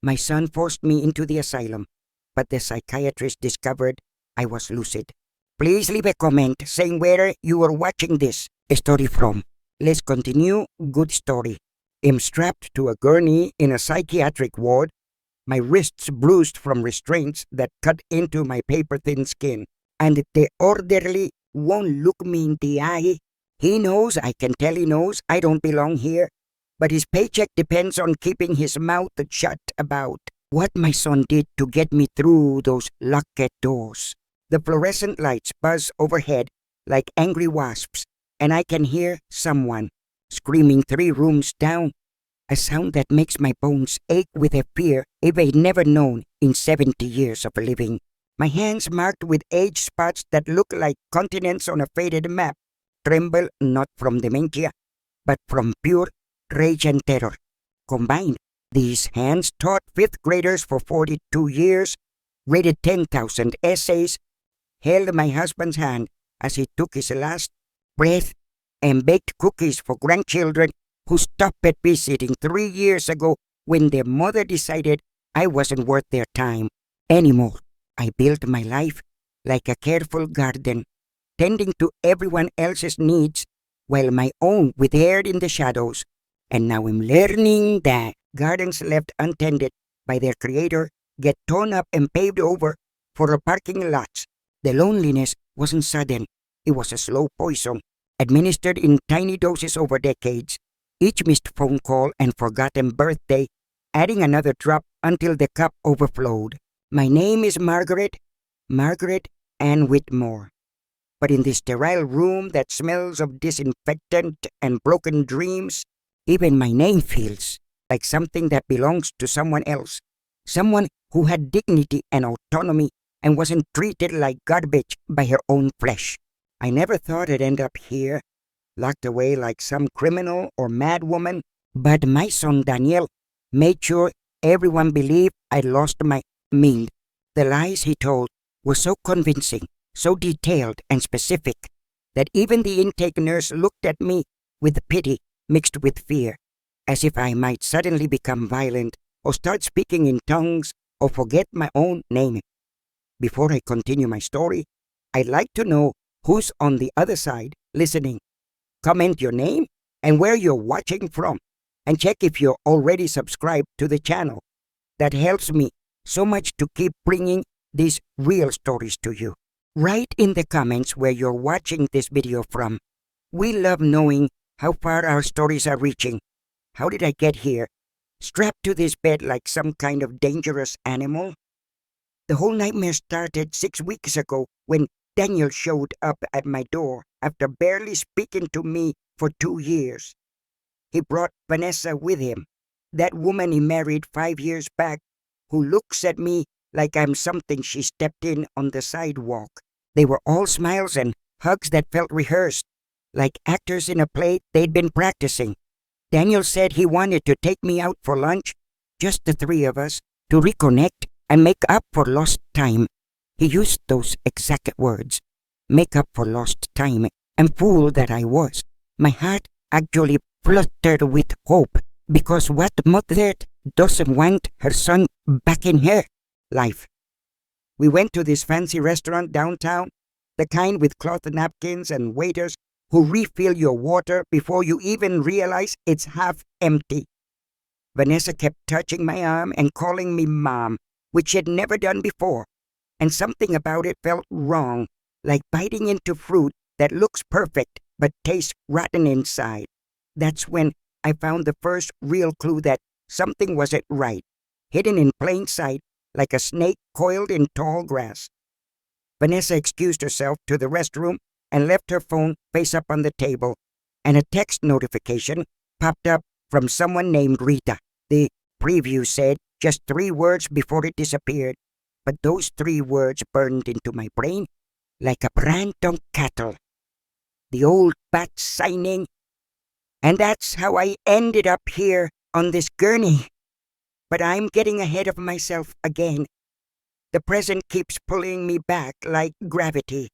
My son forced me into the asylum, but the psychiatrist discovered I was lucid. Please leave a comment saying where you are watching this story from. Let's continue. Good story. I'm strapped to a gurney in a psychiatric ward, my wrists bruised from restraints that cut into my paper-thin skin, and the orderly won't look me in the eye. He knows, I can tell he knows, I don't belong here, but his paycheck depends on keeping his mouth shut about what my son did to get me through those locked doors. The fluorescent lights buzz overhead like angry wasps, and I can hear someone screaming 3 rooms down, a sound that makes my bones ache with a fear I've never known in 70 years of living. My hands marked with age spots that look like continents on a faded map tremble not from dementia, but from pure rage and terror. Combined, these hands taught 5th graders for 42 years, rated 10,000 essays, held my husband's hand as he took his last breath, and baked cookies for grandchildren who stopped babysitting 3 years ago when their mother decided I wasn't worth their time anymore. I built my life like a careful garden, tending to everyone else's needs while my own withered in the shadows. And now I'm learning that gardens left untended by their creator get torn up and paved over for parking lots. The loneliness wasn't sudden. It was a slow poison, administered in tiny doses over decades. Each missed phone call and forgotten birthday, adding another drop until the cup overflowed. My name is Margaret Ann Whitmore. But in this sterile room that smells of disinfectant and broken dreams, even my name feels like something that belongs to someone else. Someone who had dignity and autonomy and wasn't treated like garbage by her own flesh. I never thought I'd end up here, locked away like some criminal or mad woman, but my son Daniel made sure everyone believed I'd lost my mind. The lies he told were so convincing, so detailed and specific, that even the intake nurse looked at me with pity mixed with fear, as if I might suddenly become violent or start speaking in tongues or forget my own name. Before I continue my story, I'd like to know who's on the other side listening. Comment your name and where you're watching from, and check if you're already subscribed to the channel. That helps me so much to keep bringing these real stories to you. Write in the comments where you're watching this video from. We love knowing how far our stories are reaching. How did I get here? Strapped to this bed like some kind of dangerous animal? The whole nightmare started 6 weeks ago when Daniel showed up at my door after barely speaking to me for 2 years. He brought Vanessa with him, that woman he married 5 years back, who looks at me like I'm something she stepped in on the sidewalk. They were all smiles and hugs that felt rehearsed, like actors in a play they'd been practicing. Daniel said he wanted to take me out for lunch, just the 3 of us, to reconnect and make up for lost time. He used those exact words, make up for lost time, and fool that I was. My heart actually fluttered with hope, because what mother doesn't want her son back in her life? We went to this fancy restaurant downtown, the kind with cloth napkins and waiters who refill your water before you even realize it's half empty. Vanessa kept touching my arm and calling me Mom, which she'd never done before, and something about it felt wrong, like biting into fruit that looks perfect but tastes rotten inside. That's when I found the first real clue that something wasn't right, hidden in plain sight like a snake coiled in tall grass. Vanessa excused herself to the restroom and left her phone face up on the table, and a text notification popped up from someone named Rita. The preview said just 3 words before it disappeared, but those 3 words burned into my brain like a brand on cattle. The old bat signing. And that's how I ended up here on this gurney. But I'm getting ahead of myself again. The present keeps pulling me back like gravity,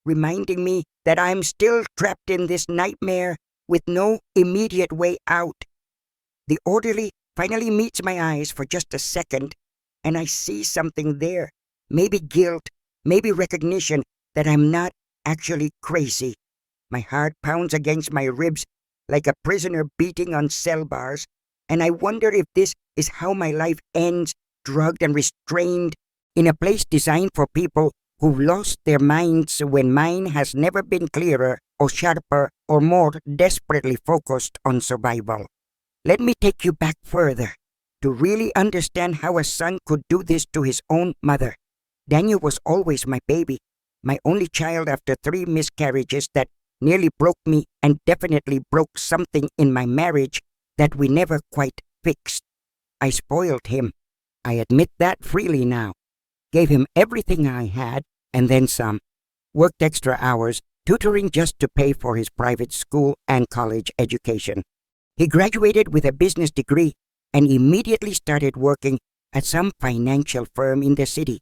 reminding me that I'm still trapped in this nightmare with no immediate way out. The orderly finally meets my eyes for just a second, and I see something there. Maybe guilt, maybe recognition that I'm not actually crazy. My heart pounds against my ribs like a prisoner beating on cell bars, and I wonder if this is how my life ends, drugged and restrained in a place designed for people who've lost their minds when mine has never been clearer or sharper or more desperately focused on survival. Let me take you back further to really understand how a son could do this to his own mother. Daniel was always my baby, my only child after 3 miscarriages that nearly broke me and definitely broke something in my marriage that we never quite fixed. I spoiled him. I admit that freely now. Gave him everything I had, and then some. Worked extra hours, tutoring just to pay for his private school and college education. He graduated with a business degree and immediately started working at some financial firm in the city,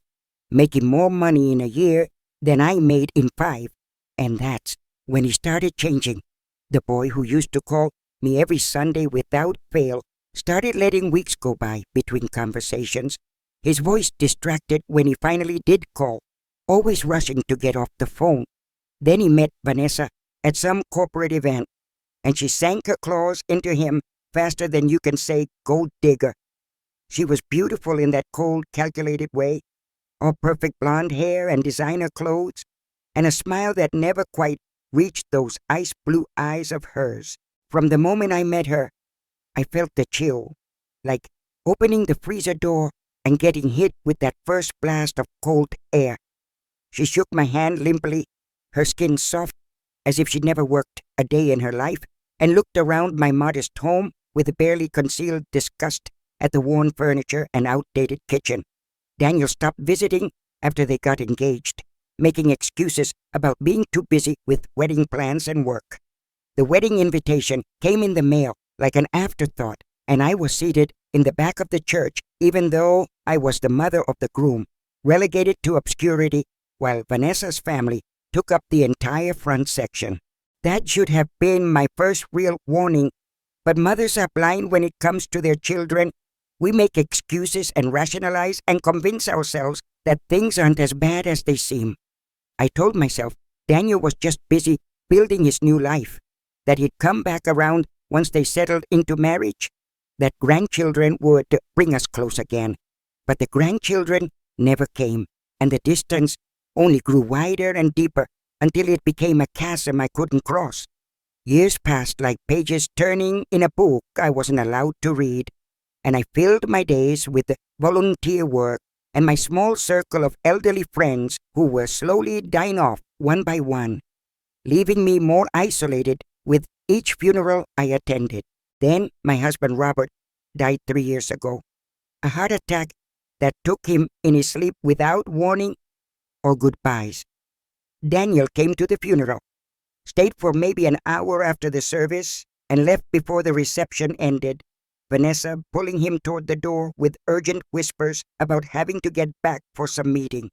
making more money in a year than I made in 5. And that's when he started changing. The boy who used to call me every Sunday without fail started letting weeks go by between conversations, his voice distracted when he finally did call, always rushing to get off the phone. Then he met Vanessa at some corporate event, and she sank her claws into him faster than you can say gold digger. She was beautiful in that cold, calculated way, all perfect blonde hair and designer clothes, and a smile that never quite reached those ice blue eyes of hers. From the moment I met her, I felt the chill, like opening the freezer door and getting hit with that first blast of cold air. She shook my hand limply, her skin soft as if she'd never worked a day in her life, and looked around my modest home with barely concealed disgust at the worn furniture and outdated kitchen. Daniel stopped visiting after they got engaged, making excuses about being too busy with wedding plans and work. The wedding invitation came in the mail like an afterthought, and I was seated in the back of the church, even though I was the mother of the groom, relegated to obscurity, while Vanessa's family took up the entire front section. That should have been my first real warning, but mothers are blind when it comes to their children. We make excuses and rationalize and convince ourselves that things aren't as bad as they seem. I told myself Daniel was just busy building his new life, that he'd come back around once they settled into marriage, that grandchildren would bring us close again. But the grandchildren never came, and the distance only grew wider and deeper until it became a chasm I couldn't cross. Years passed like pages turning in a book I wasn't allowed to read, and I filled my days with volunteer work and my small circle of elderly friends who were slowly dying off one by one, leaving me more isolated with each funeral I attended. Then my husband Robert died 3 years ago. A heart attack that took him in his sleep without warning or goodbyes. Daniel came to the funeral, stayed for maybe an hour after the service, and left before the reception ended, Vanessa pulling him toward the door with urgent whispers about having to get back for some meeting.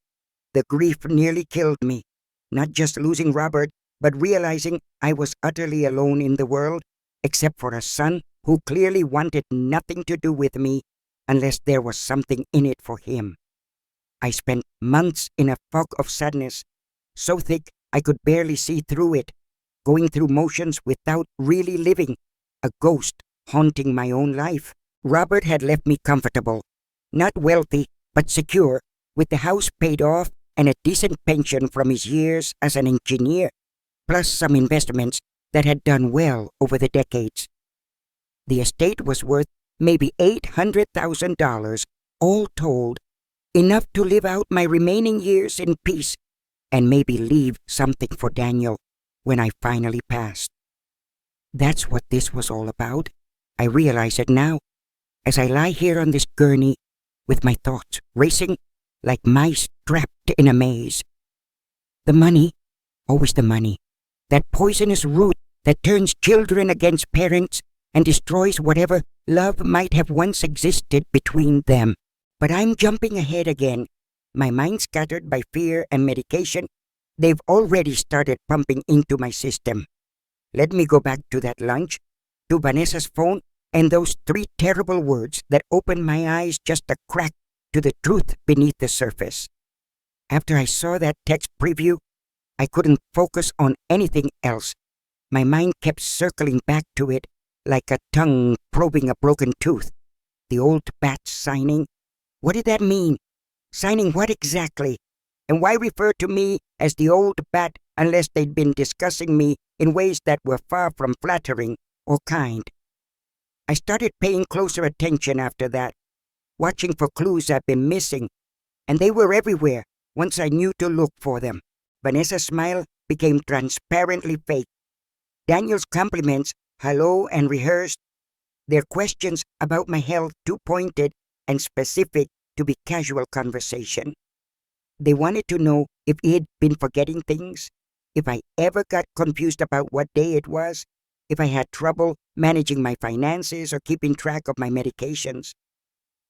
The grief nearly killed me, not just losing Robert, but realizing I was utterly alone in the world, except for a son who clearly wanted nothing to do with me unless there was something in it for him. I spent months in a fog of sadness, so thick I could barely see through it, going through motions without really living, a ghost haunting my own life. Robert had left me comfortable, not wealthy, but secure, with the house paid off and a decent pension from his years as an engineer, plus some investments that had done well over the decades. The estate was worth maybe $800,000, all told, enough to live out my remaining years in peace and maybe leave something for Daniel when I finally passed. That's what this was all about. I realize it now, as I lie here on this gurney with my thoughts racing like mice trapped in a maze. The money, always the money, that poisonous root that turns children against parents and destroys whatever love might have once existed between them. But I'm jumping ahead again, my mind scattered by fear and medication they've already started pumping into my system. Let me go back to that lunch, to Vanessa's phone, And those three terrible words that opened my eyes just a crack to the truth beneath the surface. After I saw that text preview, I couldn't focus on anything else. My mind kept circling back to it like a tongue probing a broken tooth. The old bat signing. What did that mean? Signing what exactly? And why refer to me as the old bat unless they'd been discussing me in ways that were far from flattering or kind? I started paying closer attention after that, watching for clues I'd been missing, and they were everywhere once I knew to look for them. Vanessa's smile became transparently fake. Daniel's compliments, hello and rehearsed. Their questions about my health too pointed and specific to be casual conversation. They wanted to know if he'd been forgetting things, if I ever got confused about what day it was, if I had trouble managing my finances or keeping track of my medications.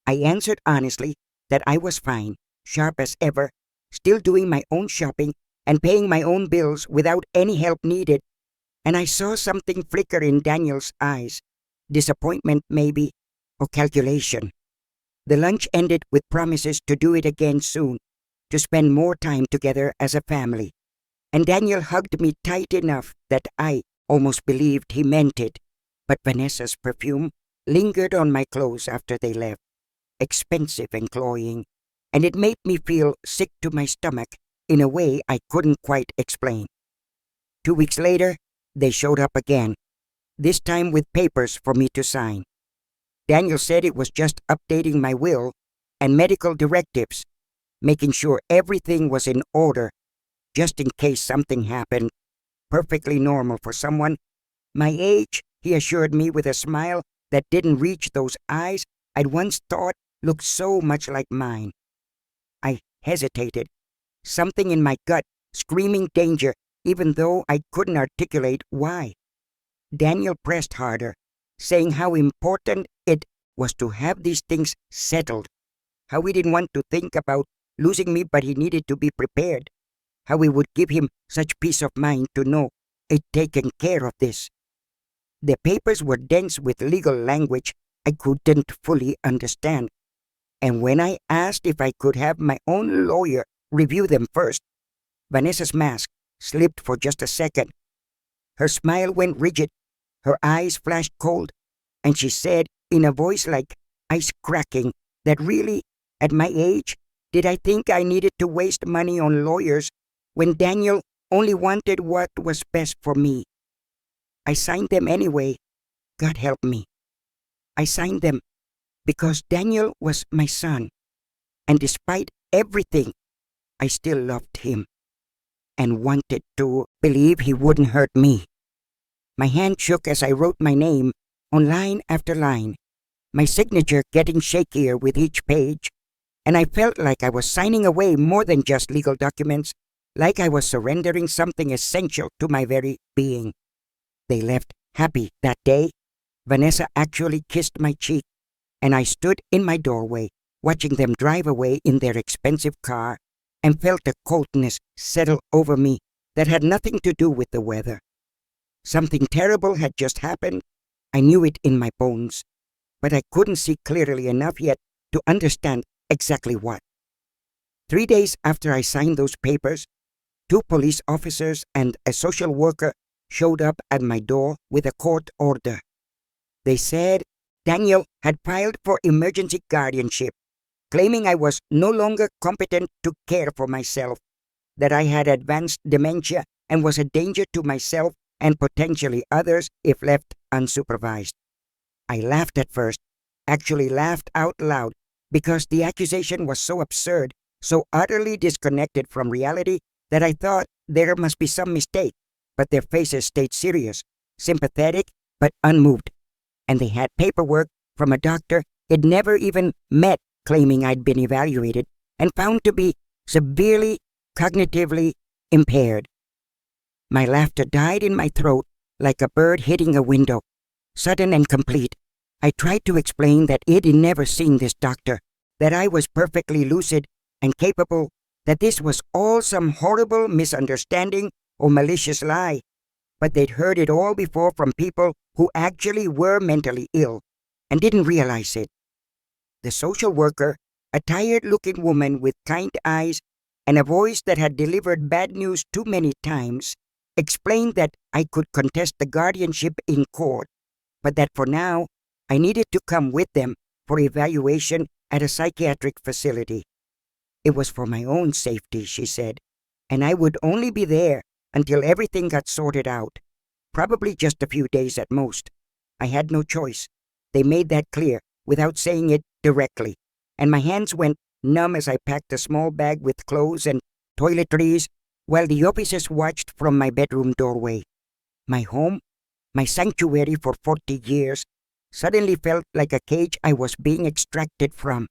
I answered honestly that I was fine, sharp as ever, still doing my own shopping and paying my own bills without any help needed, and I saw something flicker in Daniel's eyes, disappointment maybe, or calculation. The lunch ended with promises to do it again soon, to spend more time together as a family, and Daniel hugged me tight enough that I almost believed he meant it, but Vanessa's perfume lingered on my clothes after they left, expensive and cloying, and it made me feel sick to my stomach in a way I couldn't quite explain. 2 weeks later, they showed up again, this time with papers for me to sign. Daniel said it was just updating my will and medical directives, making sure everything was in order, just in case something happened. Perfectly normal for someone my age, he assured me with a smile that didn't reach those eyes I'd once thought looked so much like mine. I hesitated, something in my gut screaming danger, even though I couldn't articulate why. Daniel pressed harder, saying how important it was to have these things settled, how he didn't want to think about losing me but he needed to be prepared, how it would give him such peace of mind to know I'd taken care of this. The papers were dense with legal language I couldn't fully understand, and when I asked if I could have my own lawyer review them first, Vanessa's mask slipped for just a second. Her smile went rigid, her eyes flashed cold, and she said in a voice like ice cracking that really, at my age, did I think I needed to waste money on lawyers when Daniel only wanted what was best for me? I signed them anyway. God help me. I signed them because Daniel was my son, and despite everything, I still loved him and wanted to believe he wouldn't hurt me. My hand shook as I wrote my name on line after line, my signature getting shakier with each page, and I felt like I was signing away more than just legal documents, like I was surrendering something essential to my very being. They left happy that day. Vanessa actually kissed my cheek, and I stood in my doorway, watching them drive away in their expensive car, and felt a coldness settle over me that had nothing to do with the weather. Something terrible had just happened. I knew it in my bones, but I couldn't see clearly enough yet to understand exactly what. 3 days after I signed those papers, 2 police officers and a social worker showed up at my door with a court order. They said Daniel had filed for emergency guardianship, claiming I was no longer competent to care for myself, that I had advanced dementia and was a danger to myself and potentially others if left unsupervised. I laughed at first, actually laughed out loud, because the accusation was so absurd, so utterly disconnected from reality that I thought there must be some mistake, but their faces stayed serious, sympathetic, but unmoved, and they had paperwork from a doctor I'd never even met claiming I'd been evaluated and found to be severely cognitively impaired. My laughter died in my throat like a bird hitting a window, sudden and complete. I tried to explain that I'd never seen this doctor, that I was perfectly lucid and capable, that this was all some horrible misunderstanding or malicious lie, but they'd heard it all before from people who actually were mentally ill, and didn't realize it. The social worker, a tired-looking woman with kind eyes and a voice that had delivered bad news too many times, explained that I could contest the guardianship in court, but that for now, I needed to come with them for evaluation at a psychiatric facility. It was for my own safety, she said, and I would only be there until everything got sorted out, probably just a few days at most. I had no choice. They made that clear without saying it directly, and my hands went numb as I packed a small bag with clothes and toiletries while the officers watched from my bedroom doorway. My home, my sanctuary for 40 years, suddenly felt like a cage I was being extracted from,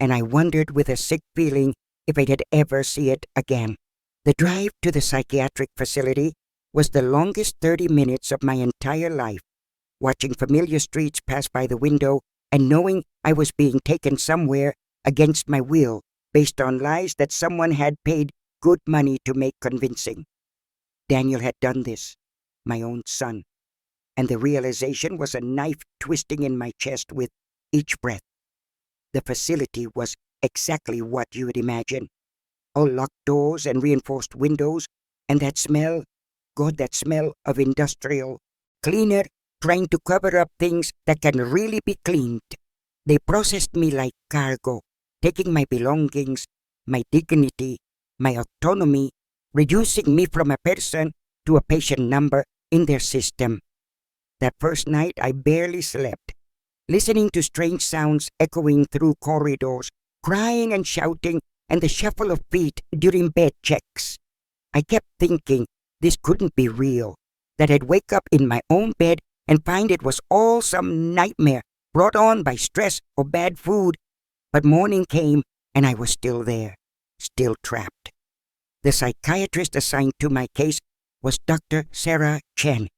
and I wondered with a sick feeling if I'd ever see it again. The drive to the psychiatric facility was the longest 30 minutes of my entire life, watching familiar streets pass by the window and knowing I was being taken somewhere against my will based on lies that someone had paid good money to make convincing. Daniel had done this, my own son, and the realization was a knife twisting in my chest with each breath. The facility was exactly what you would imagine. All locked doors and reinforced windows, and that smell, God, that smell of industrial cleaner trying to cover up things that can really be cleaned. They processed me like cargo, taking my belongings, my dignity, my autonomy, reducing me from a person to a patient number in their system. That first night I barely slept, listening to strange sounds echoing through corridors, crying and shouting, and the shuffle of feet during bed checks. I kept thinking this couldn't be real, that I'd wake up in my own bed and find it was all some nightmare brought on by stress or bad food. But morning came and I was still there, still trapped. The psychiatrist assigned to my case was Dr. Sarah Chen,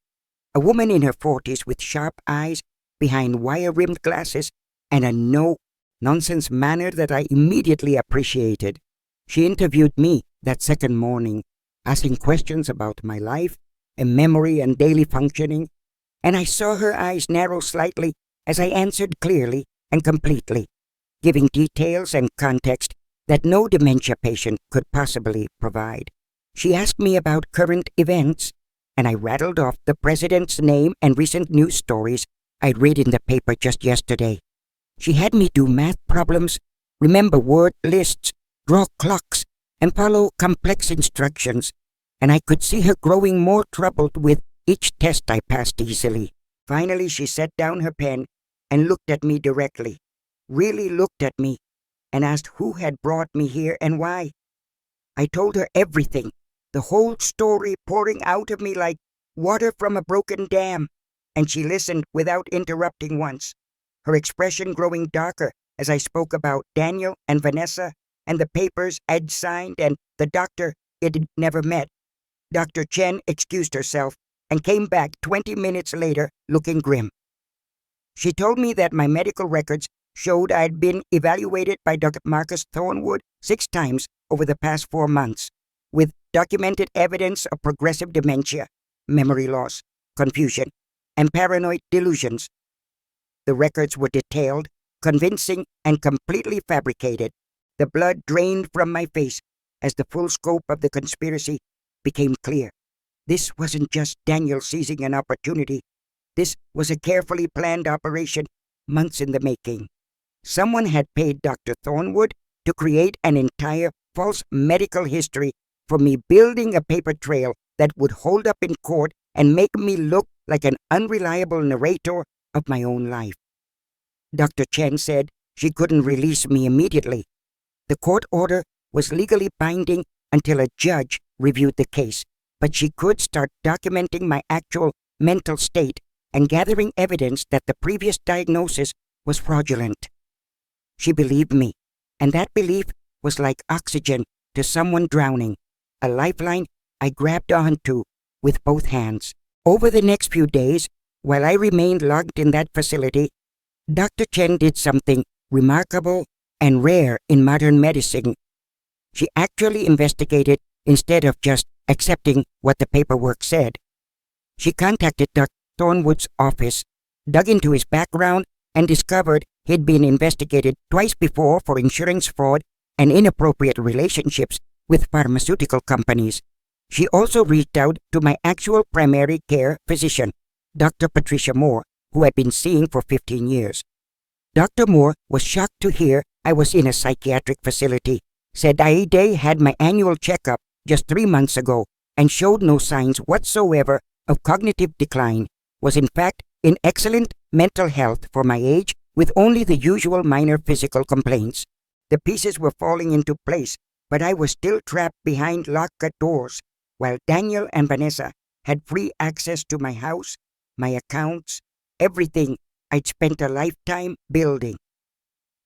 a woman in her 40s with sharp eyes behind wire-rimmed glasses and a no-nonsense manner that I immediately appreciated. She interviewed me that second morning, asking questions about my life and memory and daily functioning, and I saw her eyes narrow slightly as I answered clearly and completely, giving details and context that no dementia patient could possibly provide. She asked me about current events, and I rattled off the president's name and recent news stories I'd read in the paper just yesterday. She had me do math problems, remember word lists, draw clocks, and follow complex instructions, and I could see her growing more troubled with each test I passed easily. Finally, she set down her pen and looked at me directly, really looked at me, and asked who had brought me here and why. I told her everything, the whole story pouring out of me like water from a broken dam, and she listened without interrupting once, her expression growing darker as I spoke about Daniel and Vanessa and the papers I'd signed and the doctor I'd never met. Dr. Chen excused herself and came back 20 minutes later looking grim. She told me that my medical records showed I'd been evaluated by Dr. Marcus Thornwood 6 times over the past 4 months, with documented evidence of progressive dementia, memory loss, confusion, and paranoid delusions. The records were detailed, convincing, and completely fabricated. The blood drained from my face as the full scope of the conspiracy became clear. This wasn't just Daniel seizing an opportunity. This was a carefully planned operation, months in the making. Someone had paid Dr. Thornwood to create an entire false medical history for me, building a paper trail that would hold up in court and make me look like an unreliable narrator of my own life. Dr. Chen said she couldn't release me immediately. The court order was legally binding until a judge reviewed the case, but she could start documenting my actual mental state and gathering evidence that the previous diagnosis was fraudulent. She believed me, and that belief was like oxygen to someone drowning, a lifeline I grabbed onto with both hands. Over the next few days, while I remained locked in that facility, Dr. Chen did something remarkable and rare in modern medicine. She actually investigated instead of just accepting what the paperwork said. She contacted Dr. Thornwood's office, dug into his background, and discovered he'd been investigated twice before for insurance fraud and inappropriate relationships with pharmaceutical companies. She also reached out to my actual primary care physician, Dr. Patricia Moore, who I'd been seeing for 15 years. Dr. Moore was shocked to hear I was in a psychiatric facility, said Aide had my annual checkup just 3 months ago and showed no signs whatsoever of cognitive decline, was in fact in excellent mental health for my age with only the usual minor physical complaints. The pieces were falling into place, but I was still trapped behind locked doors, while Daniel and Vanessa had free access to my house, my accounts, everything I'd spent a lifetime building.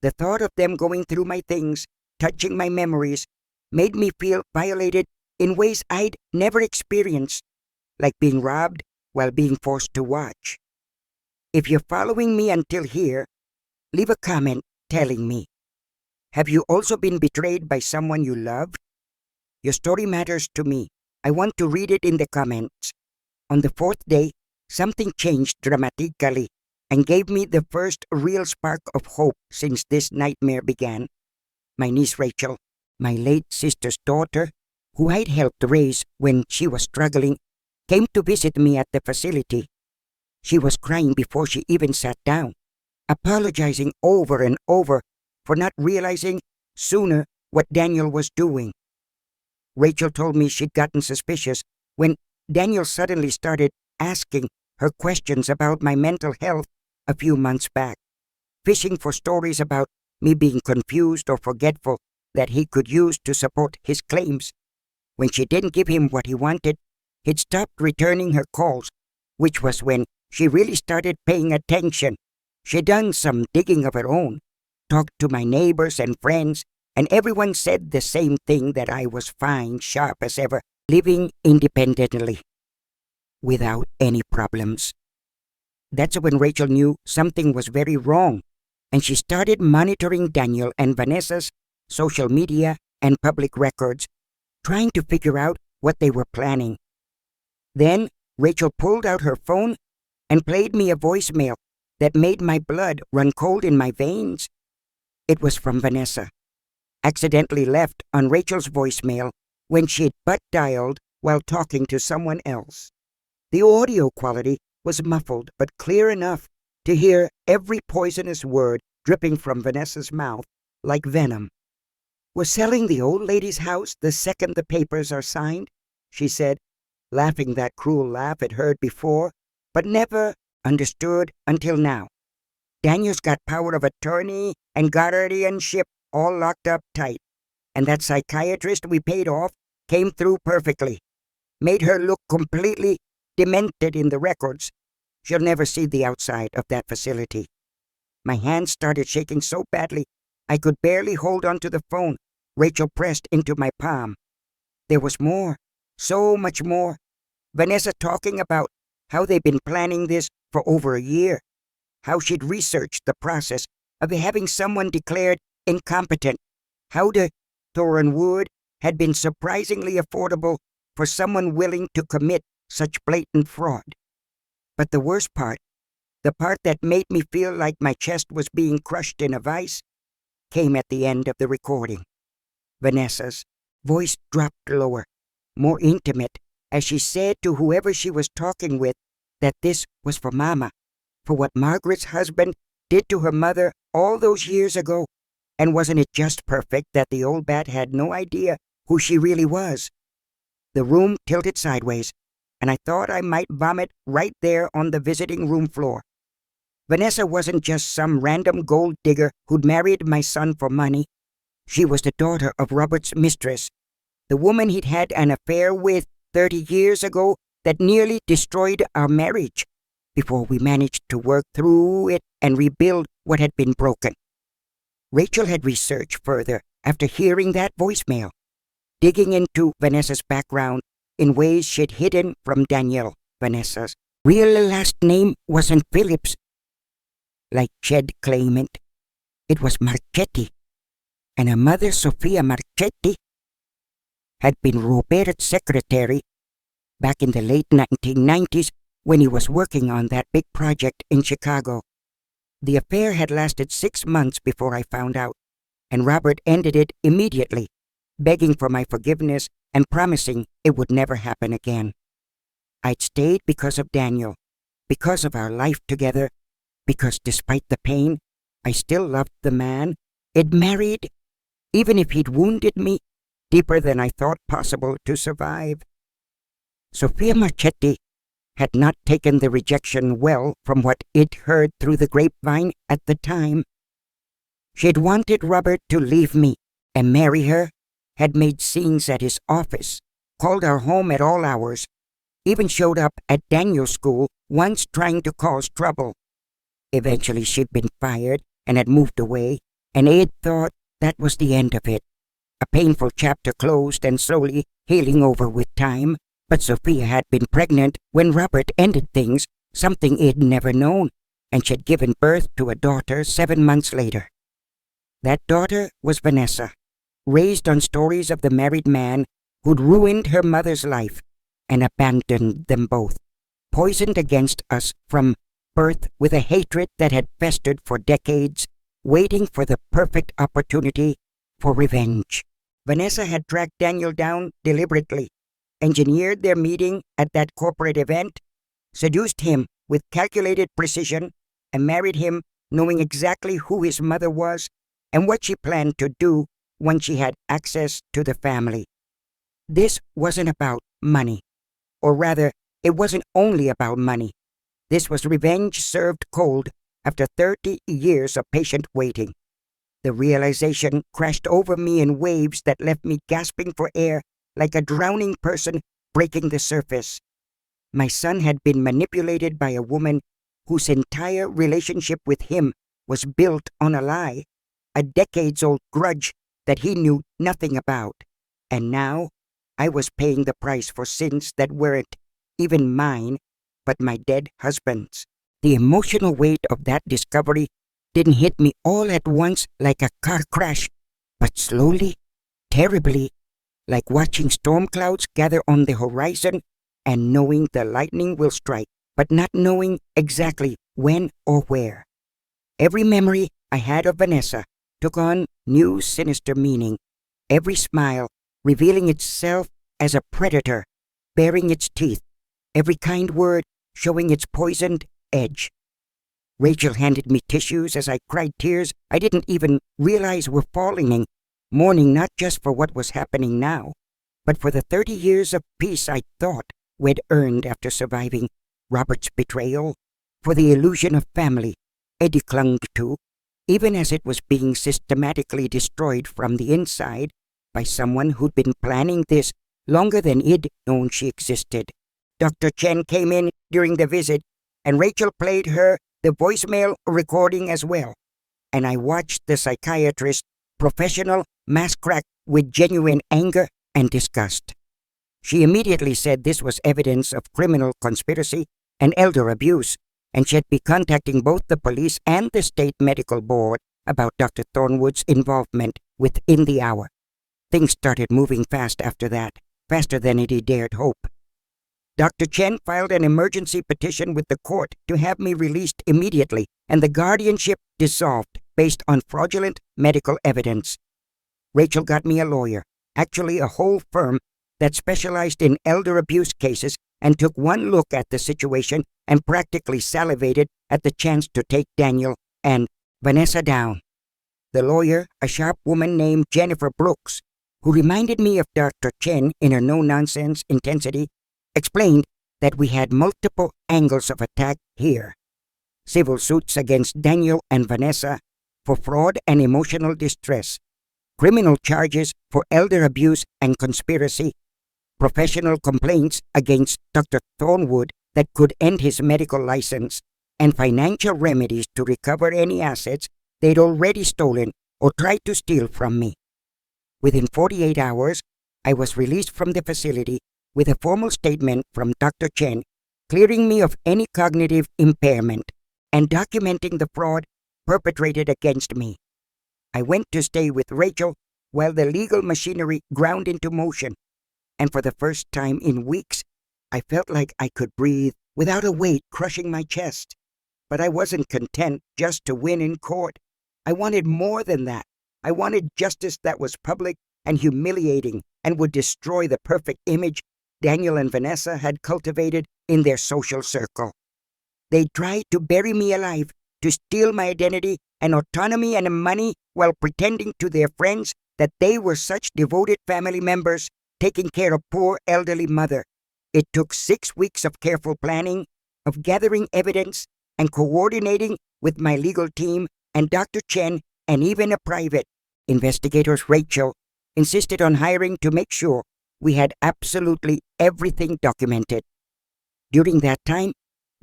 The thought of them going through my things, touching my memories, made me feel violated in ways I'd never experienced, like being robbed while being forced to watch. If you're following me until here, leave a comment telling me. Have you also been betrayed by someone you loved? Your story matters to me. I want to read it in the comments. On the 4th day, something changed dramatically and gave me the first real spark of hope since this nightmare began. My niece Rachel, my late sister's daughter, who I'd helped raise when she was struggling, came to visit me at the facility. She was crying before she even sat down, apologizing over and over for not realizing sooner what Daniel was doing. Rachel told me she'd gotten suspicious when Daniel suddenly started asking her questions about my mental health a few months back, fishing for stories about me being confused or forgetful that he could use to support his claims. When she didn't give him what he wanted, he'd stopped returning her calls, which was when she really started paying attention. She'd done some digging of her own, talked to my neighbors and friends, and everyone said the same thing, that I was fine, sharp as ever, living independently, without any problems. That's when Rachel knew something was very wrong, and she started monitoring Daniel and Vanessa's social media and public records, trying to figure out what they were planning. Then Rachel pulled out her phone and played me a voicemail that made my blood run cold in my veins. It was from Vanessa, accidentally left on Rachel's voicemail when she'd butt-dialed while talking to someone else. The audio quality was muffled but clear enough to hear every poisonous word dripping from Vanessa's mouth like venom. "We're selling the old lady's house the second the papers are signed," she said, laughing that cruel laugh I'd heard before, but never understood until now. "Daniel's got power of attorney and guardianship all locked up tight, and that psychiatrist we paid off came through perfectly. Made her look completely demented in the records. She'll never see the outside of that facility." My hands started shaking so badly I could barely hold onto the phone Rachel pressed into my palm. There was more, so much more. Vanessa talking about how they'd been planning this for over a year, how she'd researched the process of having someone declared incompetent, how the Thorin Wood had been surprisingly affordable for someone willing to commit such blatant fraud. But the worst part, the part that made me feel like my chest was being crushed in a vice, came at the end of the recording. Vanessa's voice dropped lower, more intimate, as she said to whoever she was talking with that this was for Mama, for what Margaret's husband did to her mother all those years ago. And wasn't it just perfect that the old bat had no idea who she really was? The room tilted sideways, and I thought I might vomit right there on the visiting room floor. Vanessa wasn't just some random gold digger who'd married my son for money. She was the daughter of Robert's mistress, the woman he'd had an affair with 30 years ago that nearly destroyed our marriage before we managed to work through it and rebuild what had been broken. Rachel had researched further after hearing that voicemail, digging into Vanessa's background in ways she'd hidden from Danielle. Vanessa's real last name wasn't Phillips, like she'd claimed it. It was Marchetti, and her mother, Sophia Marchetti, had been Robert's secretary back in the late 1990s when he was working on that big project in Chicago. The affair had lasted 6 months before I found out, and Robert ended it immediately, begging for my forgiveness and promising it would never happen again. I'd stayed because of Daniel, because of our life together, because despite the pain, I still loved the man I'd married, even if he'd wounded me deeper than I thought possible to survive. Sophia Marchetti had not taken the rejection well from what I'd heard through the grapevine at the time. She'd wanted Robert to leave me and marry her, had made scenes at his office, called our home at all hours, even showed up at Daniel's school once trying to cause trouble. Eventually she'd been fired and had moved away, and I'd thought that was the end of it. A painful chapter closed and slowly healing over with time, but Sophia had been pregnant when Robert ended things, something I'd never known, and she'd given birth to a daughter 7 months later. That daughter was Vanessa, raised on stories of the married man who'd ruined her mother's life and abandoned them both, poisoned against us from birth with a hatred that had festered for decades, waiting for the perfect opportunity for revenge. Vanessa had tracked Daniel down deliberately, engineered their meeting at that corporate event, seduced him with calculated precision, and married him knowing exactly who his mother was and what she planned to do when she had access to the family. This wasn't about money, or rather, it wasn't only about money. This was revenge served cold after 30 years of patient waiting. The realization crashed over me in waves that left me gasping for air like a drowning person breaking the surface. My son had been manipulated by a woman whose entire relationship with him was built on a lie, a decades-old grudge that he knew nothing about. And now I was paying the price for sins that weren't even mine, but my dead husband's. The emotional weight of that discovery didn't hit me all at once like a car crash, but slowly, terribly, like watching storm clouds gather on the horizon and knowing the lightning will strike, but not knowing exactly when or where. Every memory I had of Vanessa took on new sinister meaning, every smile revealing itself as a predator, baring its teeth, every kind word showing its poisoned edge. Rachel handed me tissues as I cried tears I didn't even realize were falling, mourning not just for what was happening now, but for the 30 years of peace I thought we'd earned after surviving Robert's betrayal, for the illusion of family Eddie clung to, even as it was being systematically destroyed from the inside by someone who'd been planning this longer than I'd known she existed. Dr. Chen came in during the visit, and Rachel played her the voicemail recording as well, and I watched the psychiatrist, professional, mass crack with genuine anger and disgust. She immediately said this was evidence of criminal conspiracy and elder abuse, and she'd be contacting both the police and the state medical board about Dr. Thornwood's involvement within the hour. Things started moving fast after that, faster than Eddie dared hope. Dr. Chen filed an emergency petition with the court to have me released immediately and the guardianship dissolved based on fraudulent medical evidence. Rachel got me a lawyer, actually a whole firm that specialized in elder abuse cases, and took one look at the situation and practically salivated at the chance to take Daniel and Vanessa down. The lawyer, a sharp woman named Jennifer Brooks, who reminded me of Dr. Chen in her no-nonsense intensity, explained that we had multiple angles of attack here. Civil suits against Daniel and Vanessa for fraud and emotional distress, criminal charges for elder abuse and conspiracy, professional complaints against Dr. Thornwood that could end his medical license, and financial remedies to recover any assets they'd already stolen or tried to steal from me. Within 48 hours, I was released from the facility with a formal statement from Dr. Chen clearing me of any cognitive impairment and documenting the fraud perpetrated against me. I went to stay with Rachel while the legal machinery ground into motion, and for the first time in weeks, I felt like I could breathe without a weight crushing my chest. But I wasn't content just to win in court. I wanted more than that. I wanted justice that was public and humiliating and would destroy the perfect image Daniel and Vanessa had cultivated in their social circle. They tried to bury me alive, to steal my identity and autonomy and money while pretending to their friends that they were such devoted family members taking care of poor elderly mother. It took 6 weeks of careful planning, of gathering evidence and coordinating with my legal team and Dr. Chen, and even a private. Investigators Rachel insisted on hiring to make sure we had absolutely everything documented. During that time,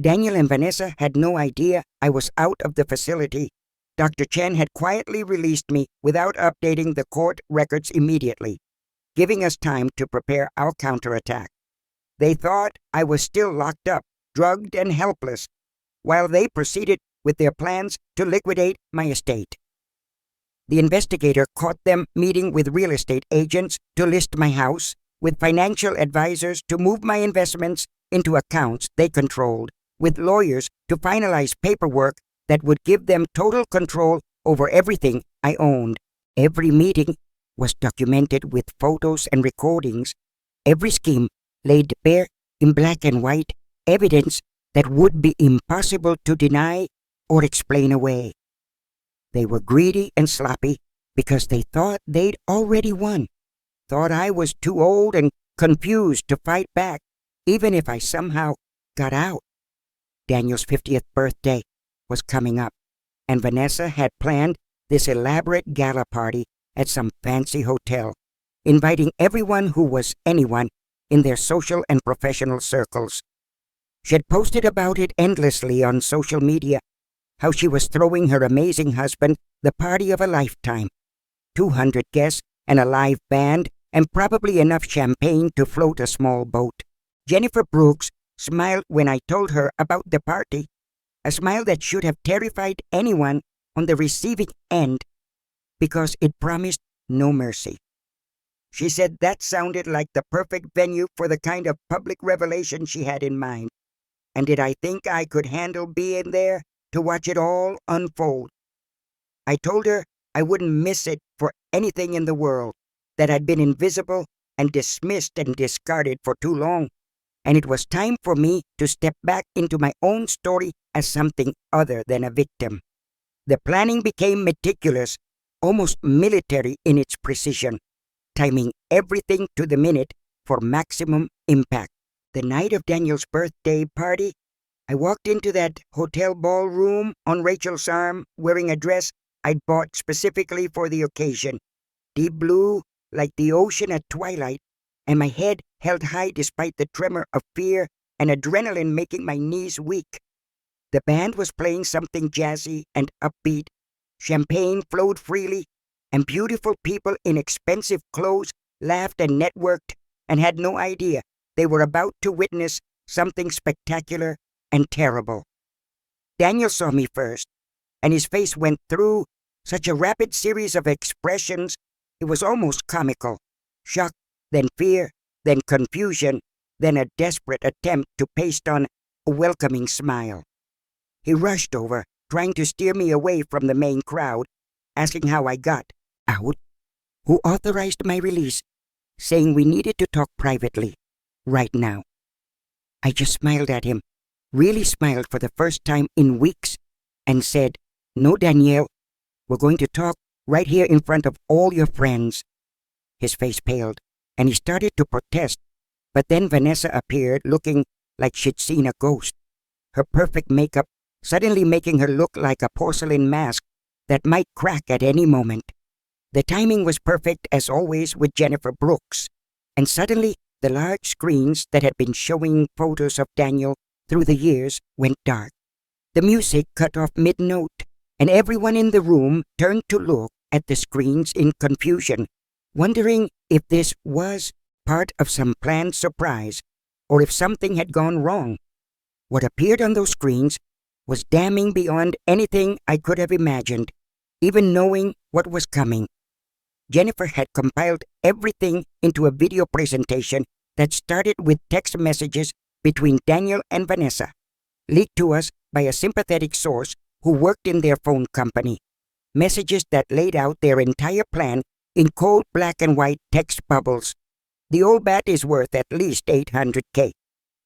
Daniel and Vanessa had no idea I was out of the facility. Dr. Chen had quietly released me without updating the court records immediately, giving us time to prepare our counterattack. They thought I was still locked up, drugged and helpless, while they proceeded with their plans to liquidate my estate. The investigator caught them meeting with real estate agents to list my house, with financial advisors to move my investments into accounts they controlled, with lawyers to finalize paperwork that would give them total control over everything I owned. Every meeting was documented with photos and recordings. Every scheme laid bare in black and white, evidence that would be impossible to deny or explain away. They were greedy and sloppy because they thought they'd already won, thought I was too old and confused to fight back, even if I somehow got out. Daniel's 50th birthday was coming up, and Vanessa had planned this elaborate gala party at some fancy hotel, inviting everyone who was anyone in their social and professional circles. She had posted about it endlessly on social media, how she was throwing her amazing husband the party of a lifetime. 200 guests and a live band, and probably enough champagne to float a small boat. Jennifer Brooks smiled when I told her about the party, a smile that should have terrified anyone on the receiving end, because it promised no mercy. She said that sounded like the perfect venue for the kind of public revelation she had in mind. And did I think I could handle being there to watch it all unfold? I told her I wouldn't miss it for anything in the world, that I'd been invisible and dismissed and discarded for too long, and it was time for me to step back into my own story as something other than a victim. The planning became meticulous, almost military in its precision, timing everything to the minute for maximum impact. The night of Daniel's birthday party, I walked into that hotel ballroom on Rachel's arm wearing a dress I'd bought specifically for the occasion, deep blue like the ocean at twilight, and my head held high despite the tremor of fear and adrenaline making my knees weak. The band was playing something jazzy and upbeat. Champagne flowed freely, and beautiful people in expensive clothes laughed and networked and had no idea they were about to witness something spectacular and terrible. Daniel saw me first, and his face went through such a rapid series of expressions it was almost comical. Shock, then fear, then confusion, then a desperate attempt to paste on a welcoming smile. He rushed over, trying to steer me away from the main crowd, asking how I got out, who authorized my release, saying we needed to talk privately, right now. I just smiled at him, really smiled for the first time in weeks, and said, "No, Danielle, we're going to talk right here in front of all your friends." His face paled, and he started to protest, but then Vanessa appeared looking like she'd seen a ghost, her perfect makeup suddenly making her look like a porcelain mask that might crack at any moment. The timing was perfect as always with Jennifer Brooks, and suddenly the large screens that had been showing photos of Daniel through the years went dark. The music cut off mid-note, and everyone in the room turned to look at the screens in confusion, wondering if this was part of some planned surprise or if something had gone wrong. What appeared on those screens was damning beyond anything I could have imagined, even knowing what was coming. Jennifer had compiled everything into a video presentation that started with text messages between Daniel and Vanessa. leaked to us by a sympathetic source who worked in their phone company. Messages that laid out their entire plan in cold black and white text bubbles. The old bat is worth at least $800K.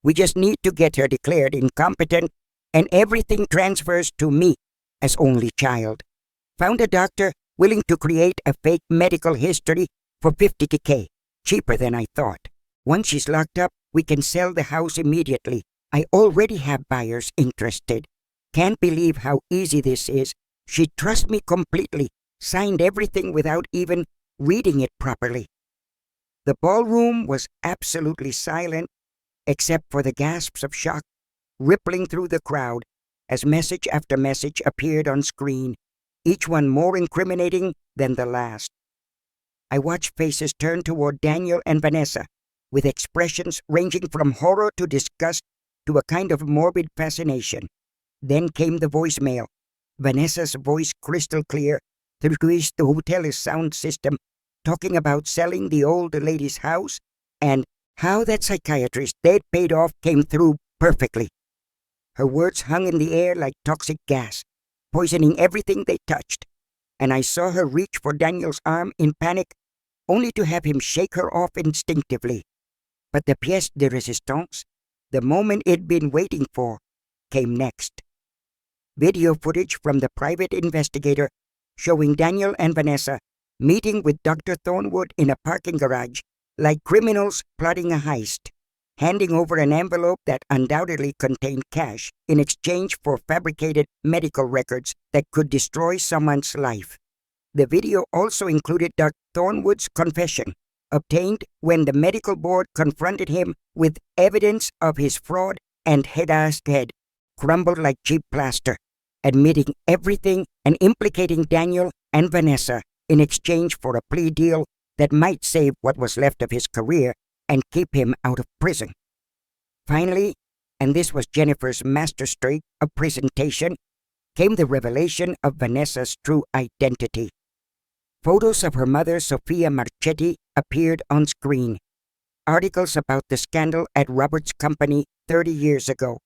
We just need to get her declared incompetent, and everything transfers to me as only child. Found a doctor willing to create a fake medical history for $50K, cheaper than I thought. Once she's locked up, we can sell the house immediately. I already have buyers interested. Can't believe how easy this is. She trusts me completely, signed everything without even reading it properly. The ballroom was absolutely silent, except for the gasps of shock rippling through the crowd as message after message appeared on screen, each one more incriminating than the last. I watched faces turn toward Daniel and Vanessa, with expressions ranging from horror to disgust to a kind of morbid fascination. Then came the voicemail, Vanessa's voice crystal clear through the hotel's sound system, talking about selling the old lady's house and how that psychiatrist they'd paid off came through perfectly. Her words hung in the air like toxic gas, poisoning everything they touched, and I saw her reach for Daniel's arm in panic, only to have him shake her off instinctively. But the pièce de résistance, the moment it'd been waiting for, came next. Video footage from the private investigator showing Daniel and Vanessa meeting with Dr. Thornwood in a parking garage like criminals plotting a heist, handing over an envelope that undoubtedly contained cash in exchange for fabricated medical records that could destroy someone's life. The video also included Dr. Thornwood's confession, obtained when the medical board confronted him with evidence of his fraud, and head crumbled like cheap plaster, admitting everything and implicating Daniel and Vanessa in exchange for a plea deal that might save what was left of his career and keep him out of prison. Finally, and this was Jennifer's masterstroke of presentation, came the revelation of Vanessa's true identity. Photos of her mother, Sophia Marchetti, appeared on screen. Articles about the scandal at Robert's company 30 years ago,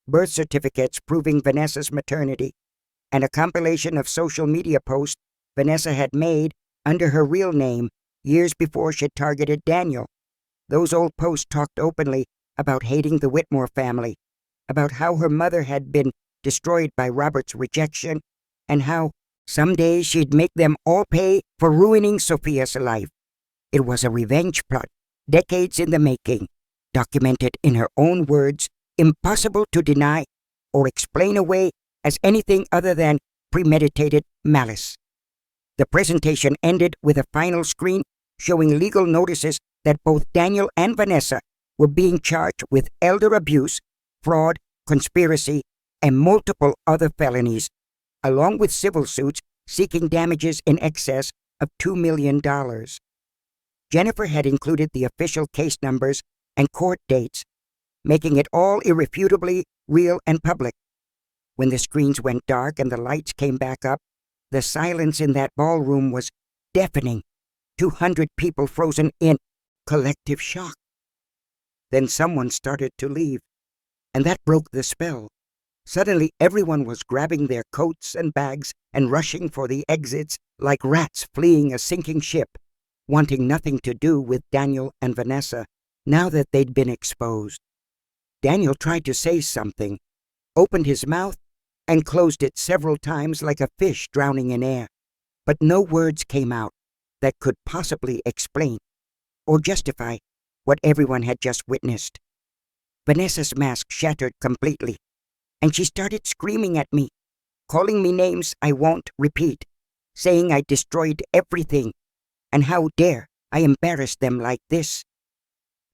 birth certificates proving Vanessa's maternity, and a compilation of social media posts Vanessa had made under her real name years before she targeted Daniel. Those old posts talked openly about hating the Whitmore family, about how her mother had been destroyed by Robert's rejection, and how someday she'd make them all pay for ruining Sophia's life. It was a revenge plot, decades in the making, documented in her own words, impossible to deny or explain away as anything other than premeditated malice. The presentation ended with a final screen showing legal notices that both Daniel and Vanessa were being charged with elder abuse, fraud, conspiracy, and multiple other felonies, along with civil suits seeking damages in excess of $2 million. Jennifer had included the official case numbers and court dates, making it all irrefutably real and public. When the screens went dark and the lights came back up, the silence in that ballroom was deafening. 200 people frozen in collective shock. Then someone started to leave, and that broke the spell. Suddenly everyone was grabbing their coats and bags and rushing for the exits like rats fleeing a sinking ship, wanting nothing to do with Daniel and Vanessa now that they'd been exposed. Daniel tried to say something, opened his mouth, and closed it several times like a fish drowning in air, but no words came out that could possibly explain or justify what everyone had just witnessed. Vanessa's mask shattered completely, and she started screaming at me, calling me names I won't repeat, saying I destroyed everything, and how dare I embarrass them like this.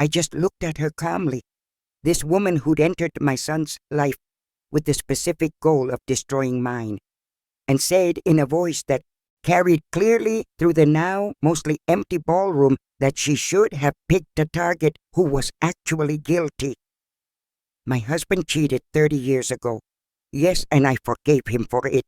I just looked at her calmly, this woman who'd entered my son's life with the specific goal of destroying mine, and said in a voice that carried clearly through the now mostly empty ballroom that she should have picked a target who was actually guilty. My husband cheated 30 years ago. Yes, and I forgave him for it.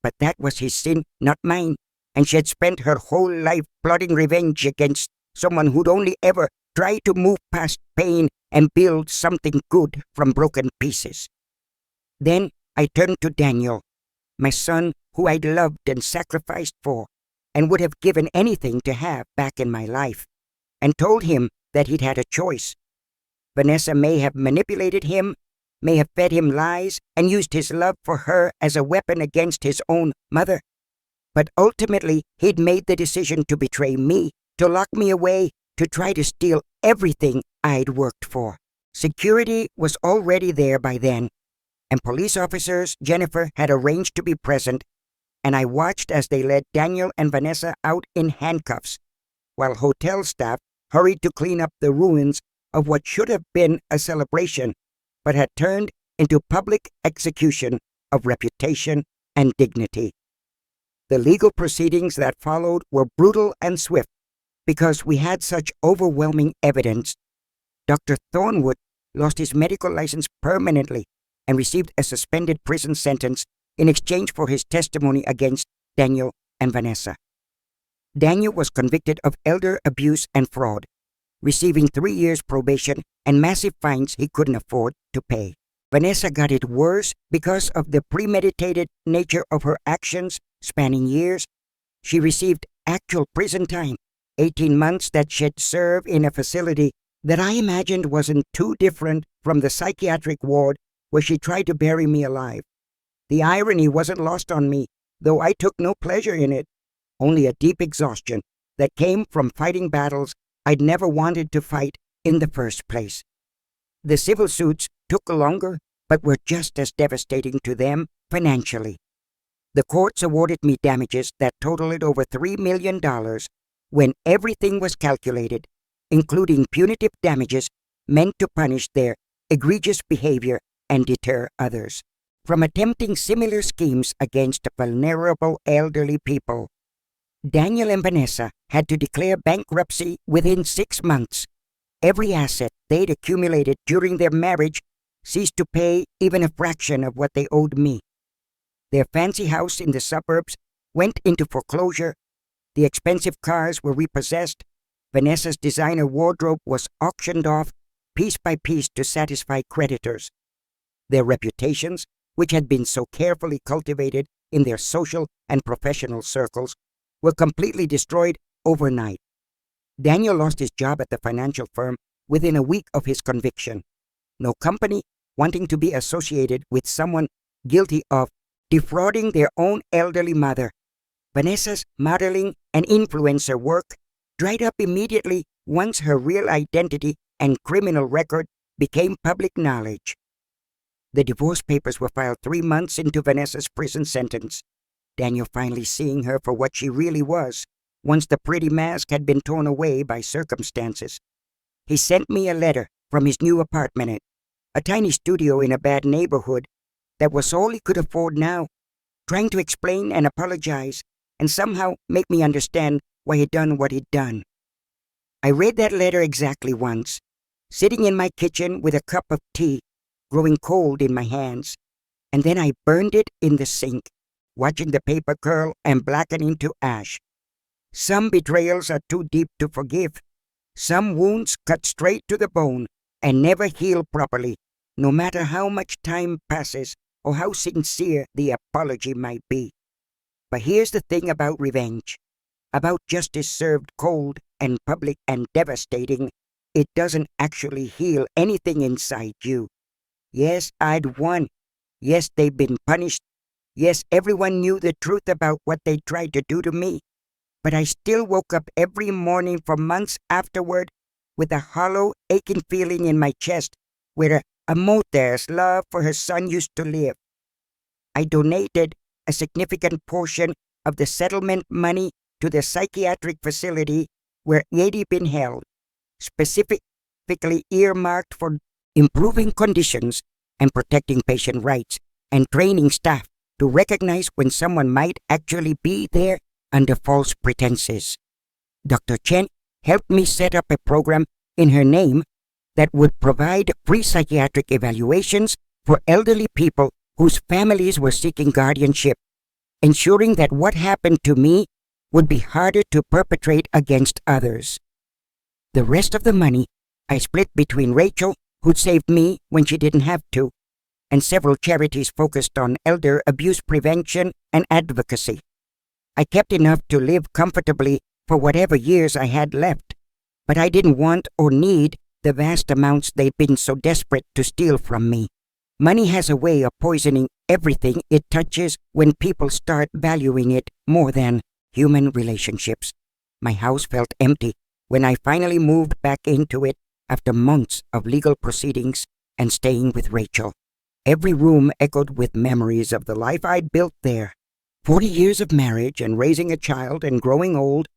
But that was his sin, not mine, and she had spent her whole life plotting revenge against someone who'd only ever tried to move past pain and build something good from broken pieces. Then I turned to Daniel, my son who I'd loved and sacrificed for, and would have given anything to have back in my life, and told him that he'd had a choice. Vanessa may have manipulated him, may have fed him lies, and used his love for her as a weapon against his own mother. But ultimately, he'd made the decision to betray me, to lock me away, to try to steal everything I'd worked for. Security was already there by then, and police officers Jennifer had arranged to be present, and I watched as they led Daniel and Vanessa out in handcuffs, while hotel staff hurried to clean up the ruins of what should have been a celebration, but had turned into public execution of reputation and dignity. The legal proceedings that followed were brutal and swift because we had such overwhelming evidence. Dr. Thornwood lost his medical license permanently and received a suspended prison sentence in exchange for his testimony against Daniel and Vanessa. Daniel was convicted of elder abuse and fraud, receiving 3 years probation and massive fines he couldn't afford to pay. Vanessa got it worse because of the premeditated nature of her actions spanning years. She received actual prison time, 18 months that she'd served in a facility that I imagined wasn't too different from the psychiatric ward where she tried to bury me alive. The irony wasn't lost on me, though I took no pleasure in it, only a deep exhaustion that came from fighting battles I'd never wanted to fight in the first place. The civil suits took longer, but were just as devastating to them financially. The courts awarded me damages that totaled over $3 million when everything was calculated, including punitive damages meant to punish their egregious behavior and deter others from attempting similar schemes against vulnerable elderly people. Daniel and Vanessa had to declare bankruptcy within 6 months. Every asset they'd accumulated during their marriage ceased to pay even a fraction of what they owed me. Their fancy house in the suburbs went into foreclosure. The expensive cars were repossessed. Vanessa's designer wardrobe was auctioned off piece by piece to satisfy creditors. Their reputations, which had been so carefully cultivated in their social and professional circles, were completely destroyed overnight. Daniel lost his job at the financial firm within a week of his conviction. No company wanting to be associated with someone guilty of defrauding their own elderly mother. Vanessa's modeling and influencer work dried up immediately once her real identity and criminal record became public knowledge. The divorce papers were filed 3 months into Vanessa's prison sentence, Daniel finally seeing her for what she really was, once the pretty mask had been torn away by circumstances. He sent me a letter from his new apartment, a tiny studio in a bad neighborhood that was all he could afford now, trying to explain and apologize and somehow make me understand why he'd done what he'd done. I read that letter exactly once, sitting in my kitchen with a cup of tea, growing cold in my hands, and then I burned it in the sink, watching the paper curl and blacken into ash. Some betrayals are too deep to forgive. Some wounds cut straight to the bone and never heal properly, no matter how much time passes or how sincere the apology might be. But here's the thing about revenge, about justice served cold and public and devastating. It doesn't actually heal anything inside you. Yes, I'd won. Yes, they've been punished. Yes, everyone knew the truth about what they tried to do to me. But I still woke up every morning for months afterward with a hollow, aching feeling in my chest where a mother's love for her son used to live. I donated a significant portion of the settlement money to the psychiatric facility where Yeti been held, specifically earmarked for improving conditions and protecting patient rights and training staff to recognize when someone might actually be there under false pretenses. Dr. Chen helped me set up a program in her name that would provide free psychiatric evaluations for elderly people whose families were seeking guardianship, ensuring that what happened to me would be harder to perpetrate against others. The rest of the money I split between Rachel, who'd saved me when she didn't have to, and several charities focused on elder abuse prevention and advocacy. I kept enough to live comfortably for whatever years I had left, but I didn't want or need the vast amounts they'd been so desperate to steal from me. Money has a way of poisoning everything it touches when people start valuing it more than human relationships. My house felt empty when I finally moved back into it after months of legal proceedings and staying with Rachel. Every room echoed with memories of the life I'd built there. 40 years of marriage and raising a child and growing old,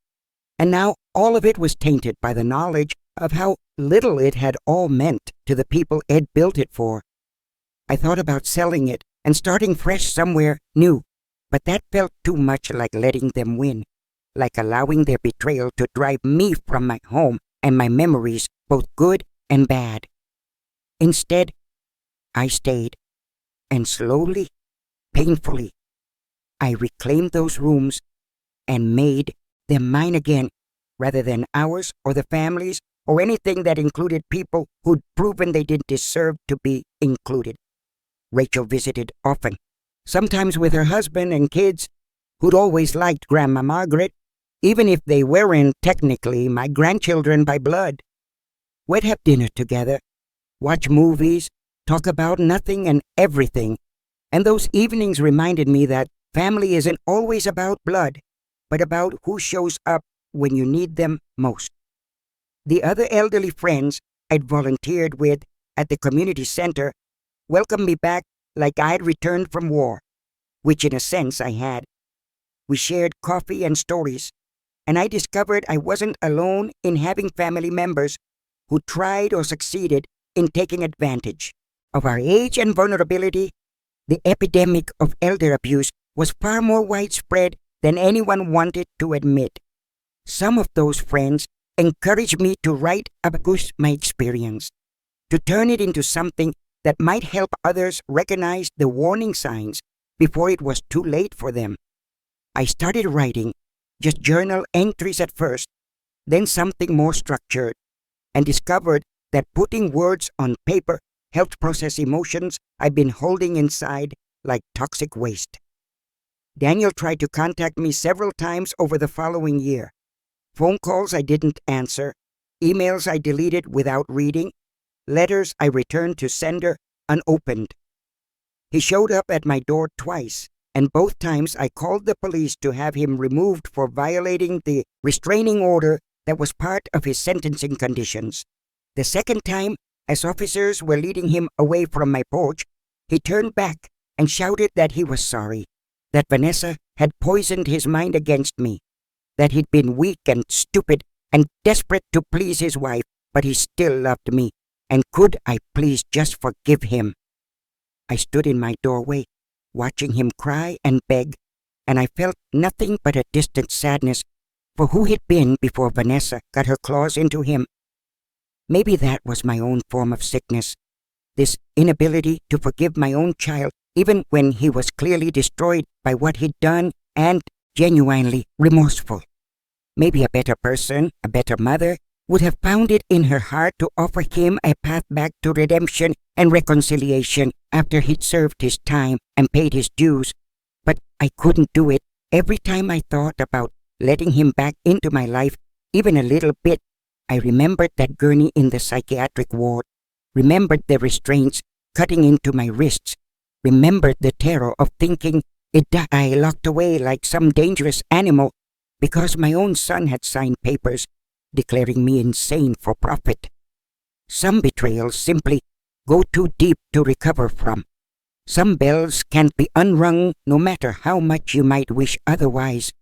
and now all of it was tainted by the knowledge of how little it had all meant to the people Ed built it for. I thought about selling it and starting fresh somewhere new, but that felt too much like letting them win, like allowing their betrayal to drive me from my home and my memories, both good and bad. Instead, I stayed, and slowly, painfully, I reclaimed those rooms and made them mine again, rather than ours or the family's or anything that included people who'd proven they didn't deserve to be included. Rachel visited often, sometimes with her husband and kids, who'd always liked Grandma Margaret, even if they weren't technically my grandchildren by blood. We'd have dinner together, watch movies, talk about nothing and everything, and those evenings reminded me that family isn't always about blood, but about who shows up when you need them most. The other elderly friends I'd volunteered with at the community center welcomed me back like I'd returned from war, which in a sense I had. We shared coffee and stories, and I discovered I wasn't alone in having family members who tried or succeeded in taking advantage of our age and vulnerability. The epidemic of elder abuse was far more widespread than anyone wanted to admit. Some of those friends encouraged me to write about my experience, to turn it into something that might help others recognize the warning signs before it was too late for them. I started writing, just journal entries at first, then something more structured, and discovered that putting words on paper helped process emotions I've been holding inside like toxic waste. Daniel tried to contact me several times over the following year. Phone calls I didn't answer, emails I deleted without reading, letters I returned to sender unopened. He showed up at my door twice, and both times I called the police to have him removed for violating the restraining order that was part of his sentencing conditions. The second time, as officers were leading him away from my porch, he turned back and shouted that he was sorry, that Vanessa had poisoned his mind against me, that he'd been weak and stupid and desperate to please his wife, but he still loved me, and could I please just forgive him? I stood in my doorway, watching him cry and beg, and I felt nothing but a distant sadness for who he'd been before Vanessa got her claws into him. Maybe that was my own form of sickness, this inability to forgive my own child, even when he was clearly destroyed by what he'd done and genuinely remorseful. Maybe a better person, a better mother, would have found it in her heart to offer him a path back to redemption and reconciliation after he'd served his time and paid his dues. But I couldn't do it. Every time I thought about letting him back into my life, even a little bit, I remembered that gurney in the psychiatric ward, remembered the restraints cutting into my wrists, remembered the terror of thinking it I locked away like some dangerous animal because my own son had signed papers declaring me insane for profit. Some betrayals simply go too deep to recover from. Some bells can't be unrung no matter how much you might wish otherwise.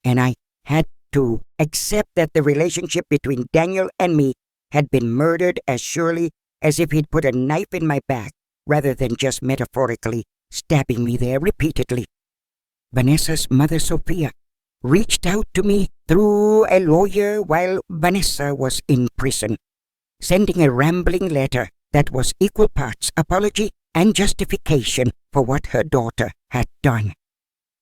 And I had to accept that the relationship between Daniel and me had been murdered as surely as if he'd put a knife in my back rather than just metaphorically stabbing me there repeatedly. Vanessa's mother, Sophia, reached out to me through a lawyer while Vanessa was in prison, sending a rambling letter that was equal parts apology and justification for what her daughter had done.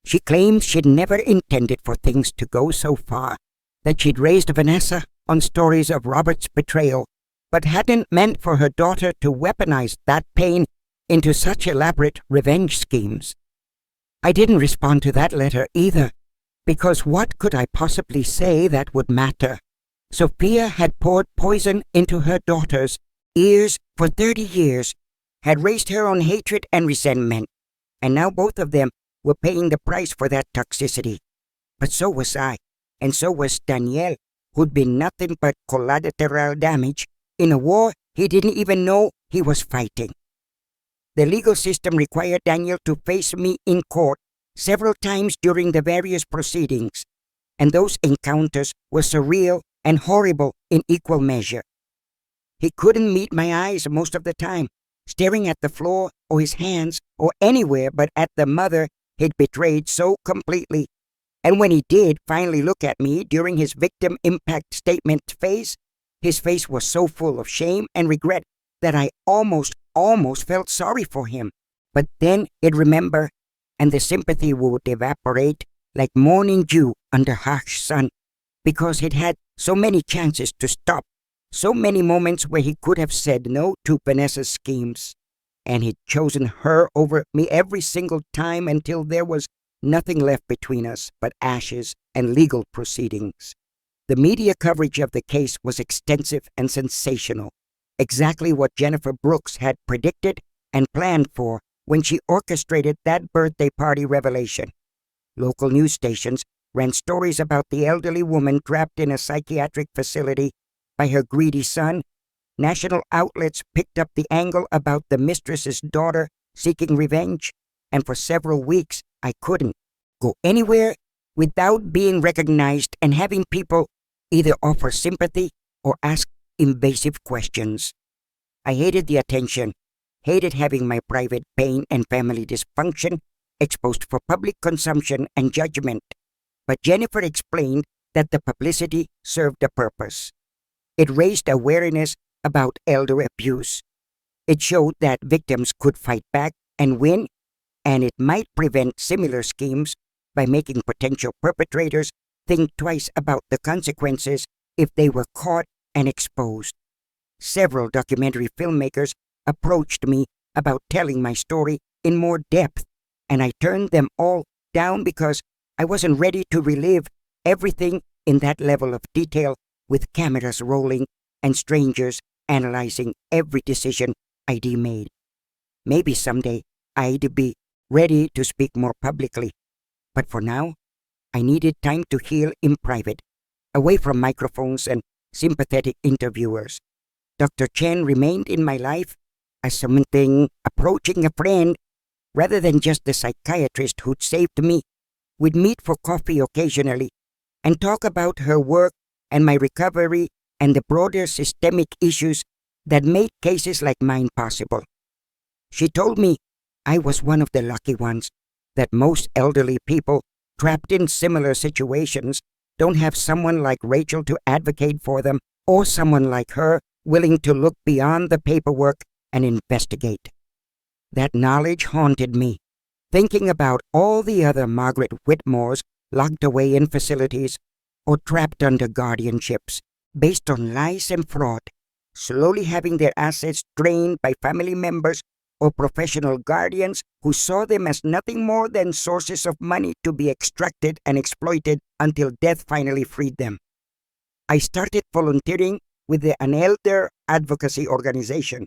She claimed she'd never intended for things to go so far, that she'd raised Vanessa on stories of Robert's betrayal, but hadn't meant for her daughter to weaponize that pain into such elaborate revenge schemes. I didn't respond to that letter either, because what could I possibly say that would matter? Sophia had poured poison into her daughter's ears for 30 years, had raised her own hatred and resentment, and now both of them were paying the price for that toxicity. But so was I, and so was Daniel, who'd been nothing but collateral damage in a war he didn't even know he was fighting. The legal system required Daniel to face me in court several times during the various proceedings, and those encounters were surreal and horrible in equal measure. He couldn't meet my eyes most of the time, staring at the floor or his hands or anywhere but at the mother he'd betrayed so completely. And when he did finally look at me during his victim impact statement phase, his face was so full of shame and regret that I almost felt sorry for him. But then he'd remember, and the sympathy would evaporate like morning dew under harsh sun, because he'd had so many chances to stop, so many moments where he could have said no to Vanessa's schemes, and he'd chosen her over me every single time until there was nothing left between us but ashes and legal proceedings. The media coverage of the case was extensive and sensational, exactly what Jennifer Brooks had predicted and planned for when she orchestrated that birthday party revelation. Local news stations ran stories about the elderly woman trapped in a psychiatric facility by her greedy son. National outlets picked up the angle about the mistress's daughter seeking revenge, and for several weeks I couldn't go anywhere without being recognized and having people either offer sympathy or ask invasive questions. I hated the attention, hated having my private pain and family dysfunction exposed for public consumption and judgment. But Jennifer explained that the publicity served a purpose. It raised awareness about elder abuse. It showed that victims could fight back and win, and it might prevent similar schemes by making potential perpetrators think twice about the consequences if they were caught and exposed. Several documentary filmmakers approached me about telling my story in more depth, and I turned them all down because I wasn't ready to relive everything in that level of detail with cameras rolling and strangers analyzing every decision I'd made. Maybe someday I'd be ready to speak more publicly, but for now, I needed time to heal in private, away from microphones and sympathetic interviewers. Dr. Chen remained in my life as something approaching a friend rather than just the psychiatrist who'd saved me. We'd meet for coffee occasionally and talk about her work and my recovery and the broader systemic issues that made cases like mine possible. She told me I was one of the lucky ones, that most elderly people trapped in similar situations don't have someone like Rachel to advocate for them, or someone like her willing to look beyond the paperwork and investigate. That knowledge haunted me, thinking about all the other Margaret Whitmores locked away in facilities or trapped under guardianships based on lies and fraud, slowly having their assets drained by family members or professional guardians who saw them as nothing more than sources of money to be extracted and exploited until death finally freed them. I started volunteering with an elder advocacy organization,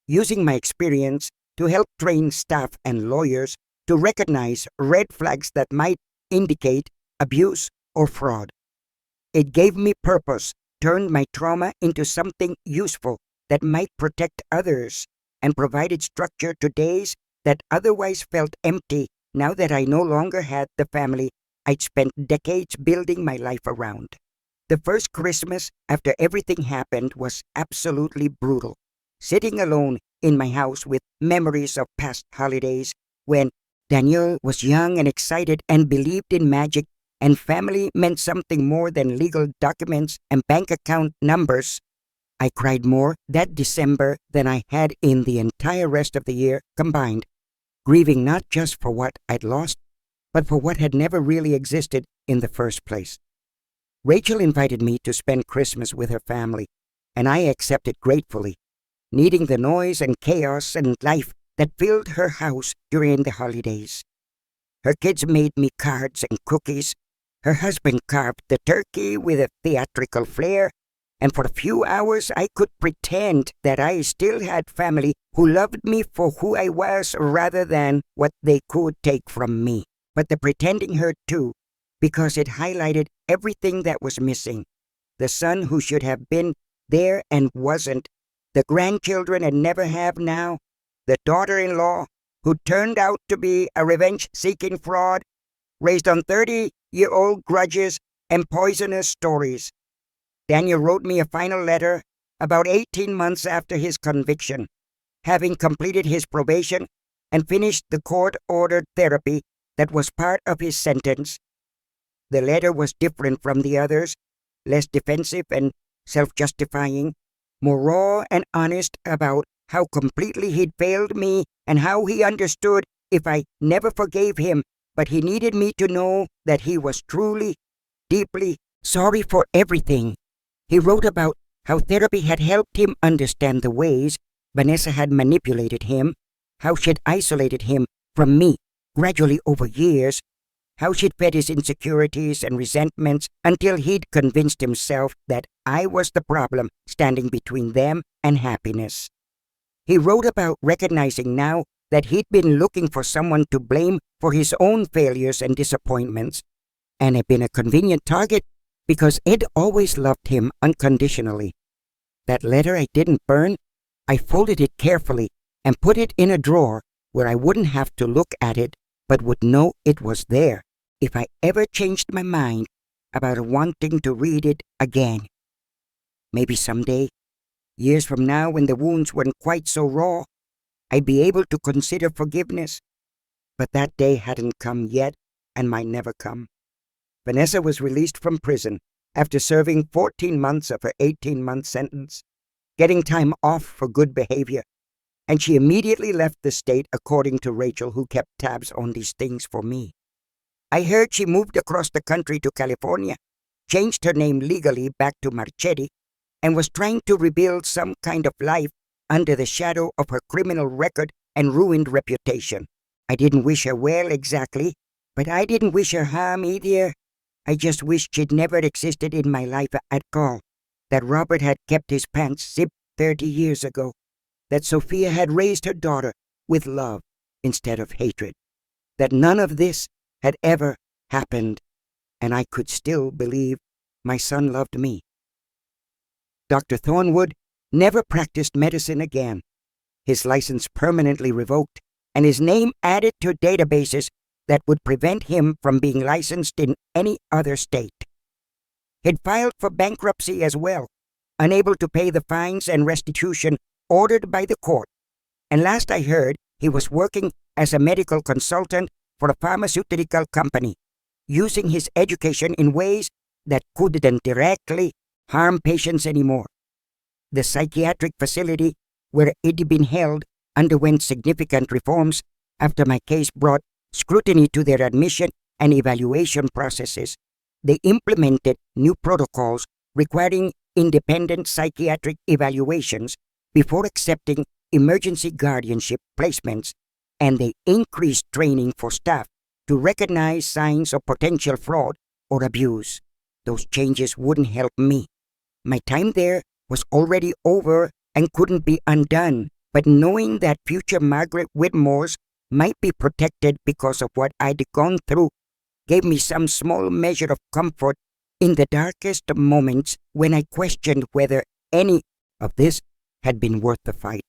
using my experience to help train staff and lawyers to recognize red flags that might indicate abuse or fraud. It gave me purpose, turned my trauma into something useful that might protect others, and provided structure to days that otherwise felt empty now that I no longer had the family I'd spent decades building my life around. The first Christmas after everything happened was absolutely brutal. Sitting alone in my house with memories of past holidays when Daniel was young and excited and believed in magic, and family meant something more than legal documents and bank account numbers. I cried more that December than I had in the entire rest of the year combined, grieving not just for what I'd lost, but for what had never really existed in the first place. Rachel invited me to spend Christmas with her family, and I accepted gratefully, needing the noise and chaos and life that filled her house during the holidays. Her kids made me cards and cookies. Her husband carved the turkey with a theatrical flair, and for a few hours I could pretend that I still had family who loved me for who I was rather than what they could take from me. But the pretending hurt too, because it highlighted everything that was missing. The son who should have been there and wasn't, the grandchildren and never have now, the daughter-in-law who turned out to be a revenge-seeking fraud, raised on 30-year-old grudges and poisonous stories. Daniel wrote me a final letter about 18 months after his conviction, having completed his probation and finished the court-ordered therapy that was part of his sentence. The letter was different from the others, less defensive and self-justifying, more raw and honest about how completely he'd failed me and how he understood if I never forgave him, but he needed me to know that he was truly, deeply sorry for everything. He wrote about how therapy had helped him understand the ways Vanessa had manipulated him, how she'd isolated him from me gradually over years, how she'd fed his insecurities and resentments until he'd convinced himself that I was the problem standing between them and happiness. He wrote about recognizing now that he'd been looking for someone to blame for his own failures and disappointments, and had been a convenient target because Ed always loved him unconditionally. That letter I didn't burn. I folded it carefully and put it in a drawer where I wouldn't have to look at it but would know it was there if I ever changed my mind about wanting to read it again. Maybe someday, years from now when the wounds weren't quite so raw, I'd be able to consider forgiveness. But that day hadn't come yet and might never come. Vanessa was released from prison after serving 14 months of her 18-month sentence, getting time off for good behavior, and she immediately left the state according to Rachel, who kept tabs on these things for me. I heard she moved across the country to California, changed her name legally back to Marchetti, and was trying to rebuild some kind of life under the shadow of her criminal record and ruined reputation. I didn't wish her well exactly, but I didn't wish her harm either. I just wished she'd never existed in my life at all, that Robert had kept his pants zipped 30 years ago, that Sophia had raised her daughter with love instead of hatred, that none of this had ever happened, and I could still believe my son loved me. Dr. Thornwood never practiced medicine again. His license permanently revoked, and his name added to databases that would prevent him from being licensed in any other state. He'd filed for bankruptcy as well, unable to pay the fines and restitution ordered by the court, and last I heard, he was working as a medical consultant for a pharmaceutical company, using his education in ways that couldn't directly harm patients anymore. The psychiatric facility where he'd been held underwent significant reforms after my case brought scrutiny to their admission and evaluation processes. They implemented new protocols requiring independent psychiatric evaluations before accepting emergency guardianship placements, and they increased training for staff to recognize signs of potential fraud or abuse. Those changes wouldn't help me. My time there was already over and couldn't be undone, but knowing that future Margaret Whitmores might be protected because of what I'd gone through gave me some small measure of comfort in the darkest moments when I questioned whether any of this had been worth the fight.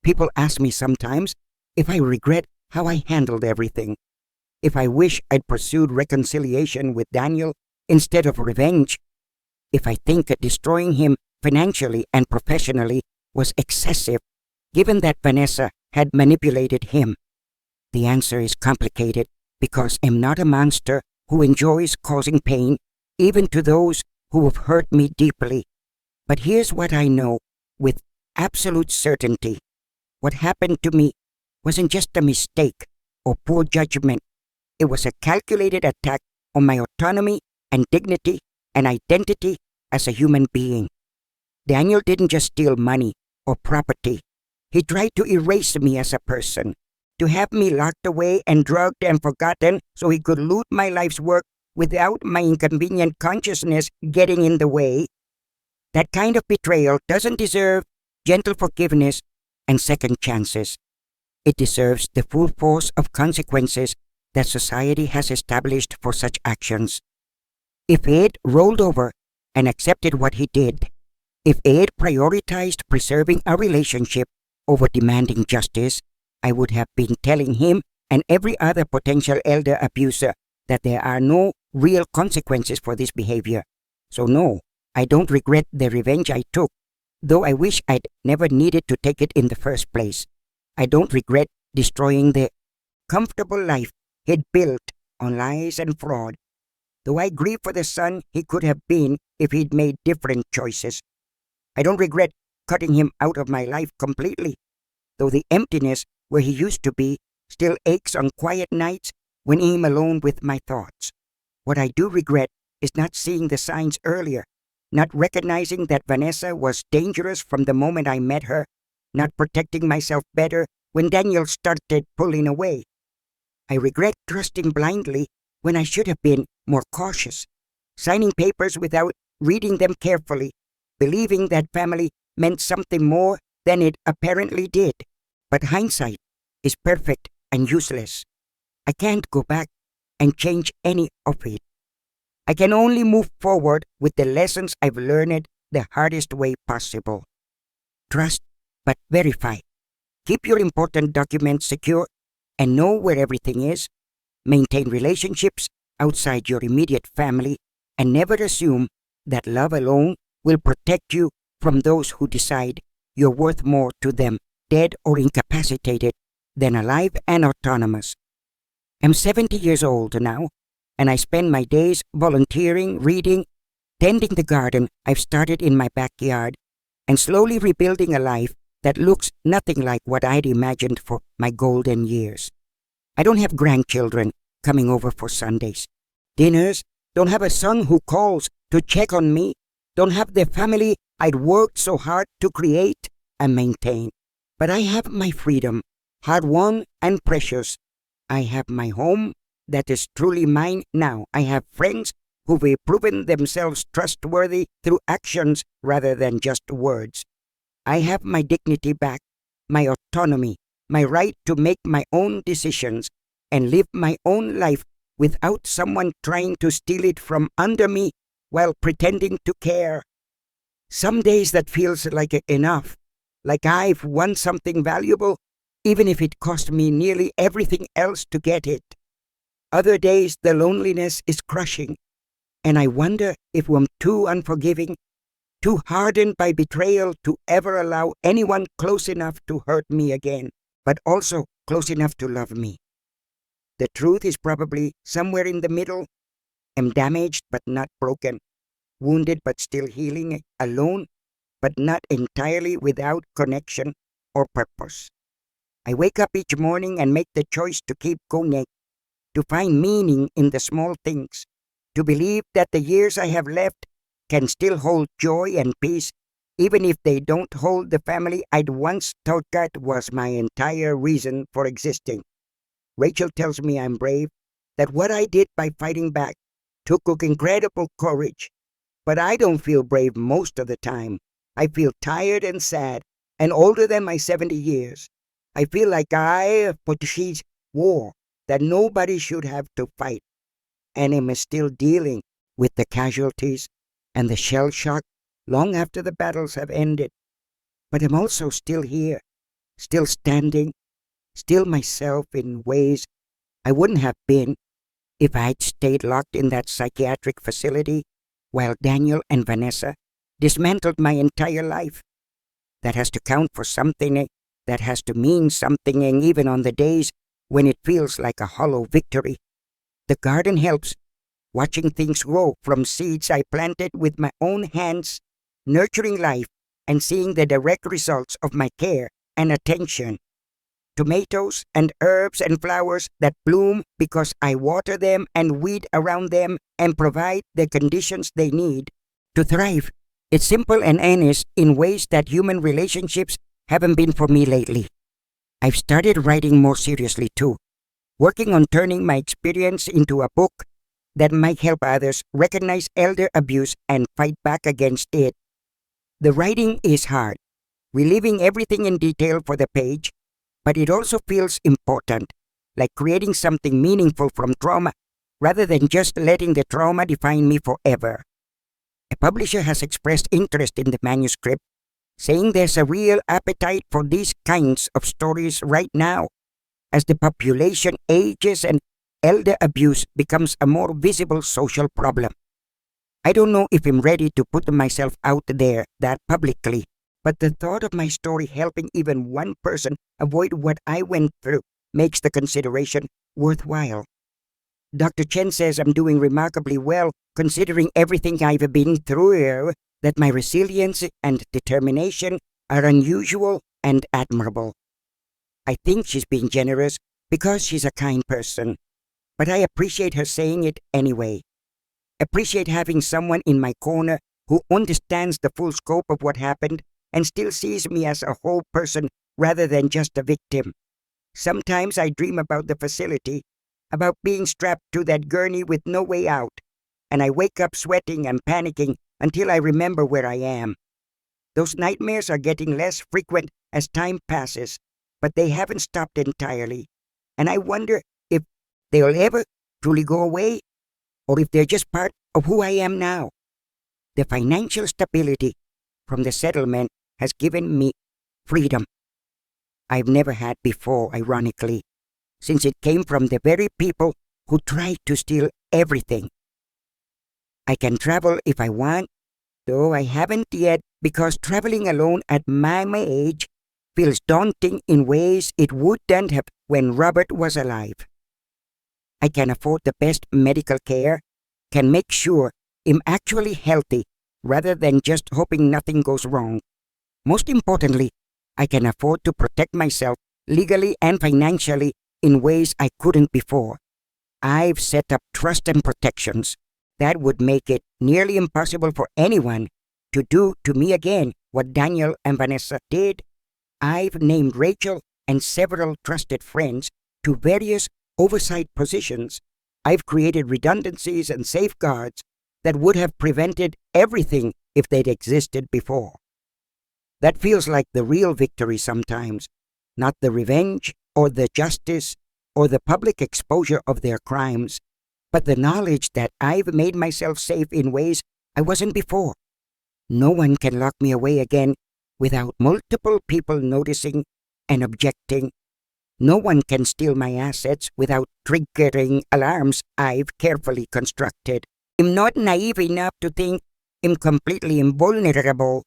People ask me sometimes if I regret how I handled everything, if I wish I'd pursued reconciliation with Daniel instead of revenge, if I think that destroying him financially and professionally was excessive, given that Vanessa had manipulated him. The answer is complicated because I'm not a monster who enjoys causing pain, even to those who have hurt me deeply. But here's what I know with absolute certainty. What happened to me wasn't just a mistake or poor judgment. It was a calculated attack on my autonomy and dignity and identity as a human being. Daniel didn't just steal money or property. He tried to erase me as a person, to have me locked away and drugged and forgotten so he could loot my life's work without my inconvenient consciousness getting in the way. That kind of betrayal doesn't deserve gentle forgiveness and second chances. It deserves the full force of consequences that society has established for such actions. If Ed rolled over and accepted what he did, if Ed prioritized preserving our relationship over demanding justice, I would have been telling him and every other potential elder abuser that there are no real consequences for this behavior. So no, I don't regret the revenge I took, though I wish I'd never needed to take it in the first place. I don't regret destroying the comfortable life he'd built on lies and fraud, though I grieve for the son he could have been if he'd made different choices. I don't regret cutting him out of my life completely, though the emptiness where he used to be still aches on quiet nights when I'm alone with my thoughts. What I do regret is not seeing the signs earlier, not recognizing that Vanessa was dangerous from the moment I met her, not protecting myself better when Daniel started pulling away. I regret trusting blindly when I should have been more cautious, signing papers without reading them carefully, believing that family meant something more than it apparently did. But hindsight is perfect and useless. I can't go back and change any of it. I can only move forward with the lessons I've learned the hardest way possible. Trust, but verify. Keep your important documents secure and know where everything is. Maintain relationships outside your immediate family and never assume that love alone will protect you from those who decide you're worth more to them, dead or incapacitated, than alive and autonomous. I'm 70 years old now, and I spend my days volunteering, reading, tending the garden I've started in my backyard, and slowly rebuilding a life that looks nothing like what I'd imagined for my golden years. I don't have grandchildren coming over for Sundays, dinners, don't have a son who calls to check on me, don't have the family I'd worked so hard to create and maintain. But I have my freedom, hard-won and precious. I have my home that is truly mine now. I have friends who've proven themselves trustworthy through actions rather than just words. I have my dignity back, my autonomy, my right to make my own decisions and live my own life without someone trying to steal it from under me while pretending to care. Some days that feels like enough, like I've won something valuable, even if it cost me nearly everything else to get it. Other days the loneliness is crushing, and I wonder if I'm too unforgiving, too hardened by betrayal to ever allow anyone close enough to hurt me again, but also close enough to love me. The truth is probably somewhere in the middle. I'm damaged but not broken, wounded but still healing, alone but not entirely without connection or purpose. I wake up each morning and make the choice to keep going, to find meaning in the small things, to believe that the years I have left can still hold joy and peace, even if they don't hold the family I'd once thought that was my entire reason for existing. Rachel tells me I'm brave, that what I did by fighting back took incredible courage, but I don't feel brave most of the time. I feel tired and sad and older than my 70 years. I feel like I she's war that nobody should have to fight, and am still dealing with the casualties and the shell shock long after the battles have ended. But I'm also still here, still standing, still myself in ways I wouldn't have been if I'd stayed locked in that psychiatric facility while Daniel and Vanessa dismantled my entire life. That has to count for something, that has to mean something, and even on the days when it feels like a hollow victory. The garden helps, watching things grow from seeds I planted with my own hands, nurturing life and seeing the direct results of my care and attention. Tomatoes and herbs and flowers that bloom because I water them and weed around them and provide the conditions they need to thrive. It's simple and honest in ways that human relationships haven't been for me lately. I've started writing more seriously too, working on turning my experience into a book that might help others recognize elder abuse and fight back against it. The writing is hard, reliving everything in detail for the page, but it also feels important, like creating something meaningful from trauma, rather than just letting the trauma define me forever. A publisher has expressed interest in the manuscript, saying there's a real appetite for these kinds of stories right now, as the population ages and elder abuse becomes a more visible social problem. I don't know if I'm ready to put myself out there that publicly, but the thought of my story helping even one person avoid what I went through makes the consideration worthwhile. Dr. Chen says I'm doing remarkably well considering everything I've been through, that my resilience and determination are unusual and admirable. I think she's being generous because she's a kind person, but I appreciate her saying it anyway. Appreciate having someone in my corner who understands the full scope of what happened and still sees me as a whole person rather than just a victim. Sometimes I dream about the facility, about being strapped to that gurney with no way out, and I wake up sweating and panicking until I remember where I am. Those nightmares are getting less frequent as time passes, but they haven't stopped entirely, and I wonder if they'll ever truly go away, or if they're just part of who I am now. The financial stability from the settlement has given me freedom I've never had before, ironically, since it came from the very people who tried to steal everything. I can travel if I want, though I haven't yet because traveling alone at my age feels daunting in ways it wouldn't have when Robert was alive. I can afford the best medical care, can make sure I'm actually healthy rather than just hoping nothing goes wrong. Most importantly, I can afford to protect myself legally and financially in ways I couldn't before. I've set up trust and protections that would make it nearly impossible for anyone to do to me again what Daniel and Vanessa did. I've named Rachel and several trusted friends to various oversight positions. I've created redundancies and safeguards that would have prevented everything if they'd existed before. That feels like the real victory sometimes, not the revenge or the justice or the public exposure of their crimes, but the knowledge that I've made myself safe in ways I wasn't before. No one can lock me away again without multiple people noticing and objecting. No one can steal my assets without triggering alarms I've carefully constructed. I'm not naive enough to think I'm completely invulnerable.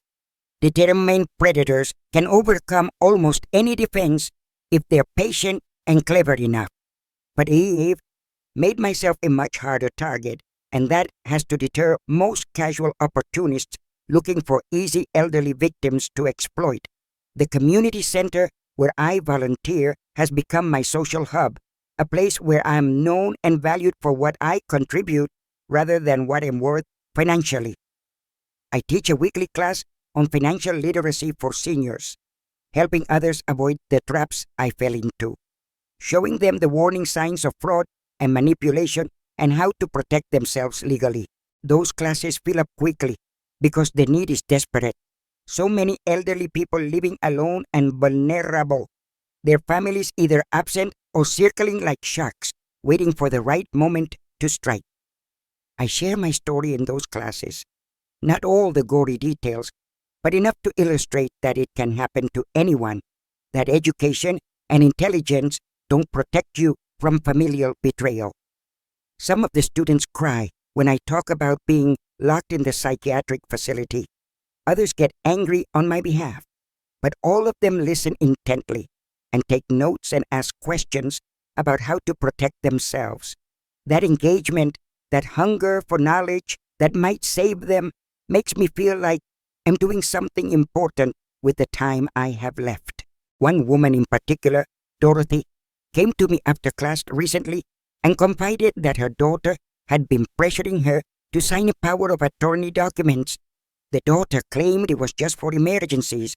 Determined predators can overcome almost any defense if they're patient and clever enough. But I've made myself a much harder target, and that has to deter most casual opportunists looking for easy elderly victims to exploit. The community center where I volunteer has become my social hub, a place where I'm known and valued for what I contribute rather than what I'm worth financially. I teach a weekly class on financial literacy for seniors, helping others avoid the traps I fell into, showing them the warning signs of fraud and manipulation and how to protect themselves legally. Those classes fill up quickly because the need is desperate. So many elderly people living alone and vulnerable, their families either absent or circling like sharks, waiting for the right moment to strike. I share my story in those classes, not all the gory details, but enough to illustrate that it can happen to anyone, that education and intelligence don't protect you from familial betrayal. Some of the students cry when I talk about being locked in the psychiatric facility. Others get angry on my behalf, but all of them listen intently and take notes and ask questions about how to protect themselves. That engagement, that hunger for knowledge that might save them, makes me feel like I'm doing something important with the time I have left. One woman in particular, Dorothy, came to me after class recently and confided that her daughter had been pressuring her to sign a power of attorney documents. The daughter claimed it was just for emergencies,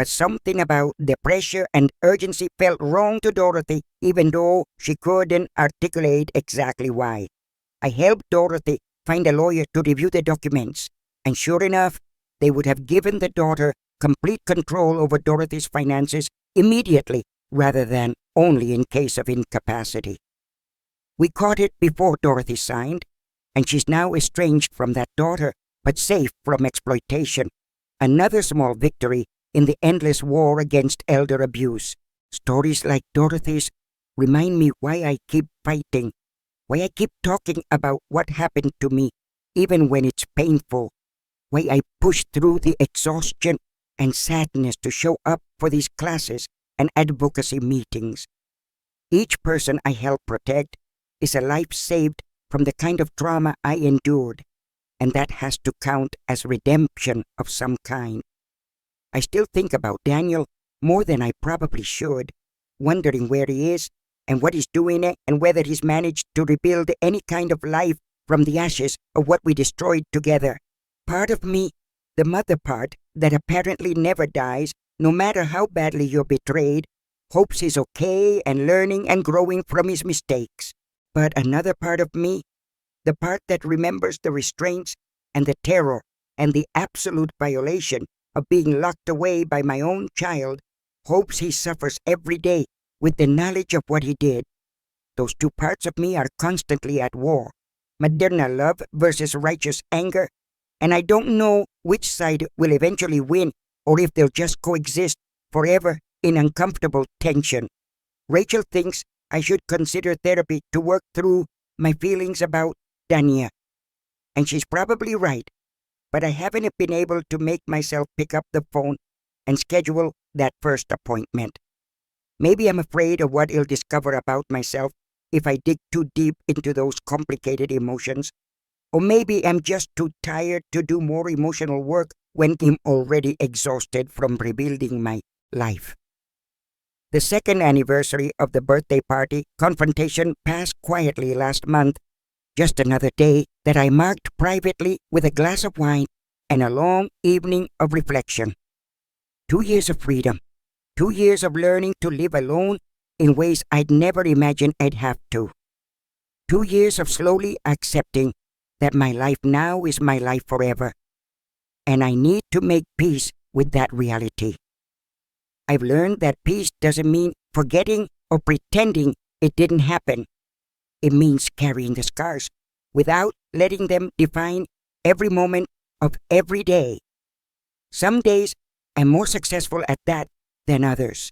but something about the pressure and urgency felt wrong to Dorothy, even though she couldn't articulate exactly why. I helped Dorothy find a lawyer to review the documents, and sure enough, they would have given the daughter complete control over Dorothy's finances immediately, rather than only in case of incapacity. We caught it before Dorothy signed, and she's now estranged from that daughter, but safe from exploitation. Another small victory in the endless war against elder abuse. Stories like Dorothy's remind me why I keep fighting, why I keep talking about what happened to me, even when it's painful, why I push through the exhaustion and sadness to show up for these classes and advocacy meetings. Each person I help protect is a life saved from the kind of trauma I endured, and that has to count as redemption of some kind. I still think about Daniel more than I probably should, wondering where he is and what he's doing and whether he's managed to rebuild any kind of life from the ashes of what we destroyed together. Part of me, the mother part that apparently never dies, no matter how badly you're betrayed, hopes he's okay and learning and growing from his mistakes. But another part of me, the part that remembers the restraints and the terror and the absolute violation of being locked away by my own child, hopes he suffers every day with the knowledge of what he did. Those two parts of me are constantly at war, maternal love versus righteous anger, and I don't know which side will eventually win or if they'll just coexist forever in uncomfortable tension. Rachel thinks I should consider therapy to work through my feelings about Dania. And she's probably right, but I haven't been able to make myself pick up the phone and schedule that first appointment. Maybe I'm afraid of what he'll discover about myself if I dig too deep into those complicated emotions. Or maybe I'm just too tired to do more emotional work when I'm already exhausted from rebuilding my life. The second anniversary of the birthday party confrontation passed quietly last month, just another day that I marked privately with a glass of wine and a long evening of reflection. 2 years of freedom, 2 years of learning to live alone in ways I'd never imagined I'd have to. 2 years of slowly accepting that my life now is my life forever, and I need to make peace with that reality. I've learned that peace doesn't mean forgetting or pretending it didn't happen. It means carrying the scars without letting them define every moment of every day. Some days I'm more successful at that than others.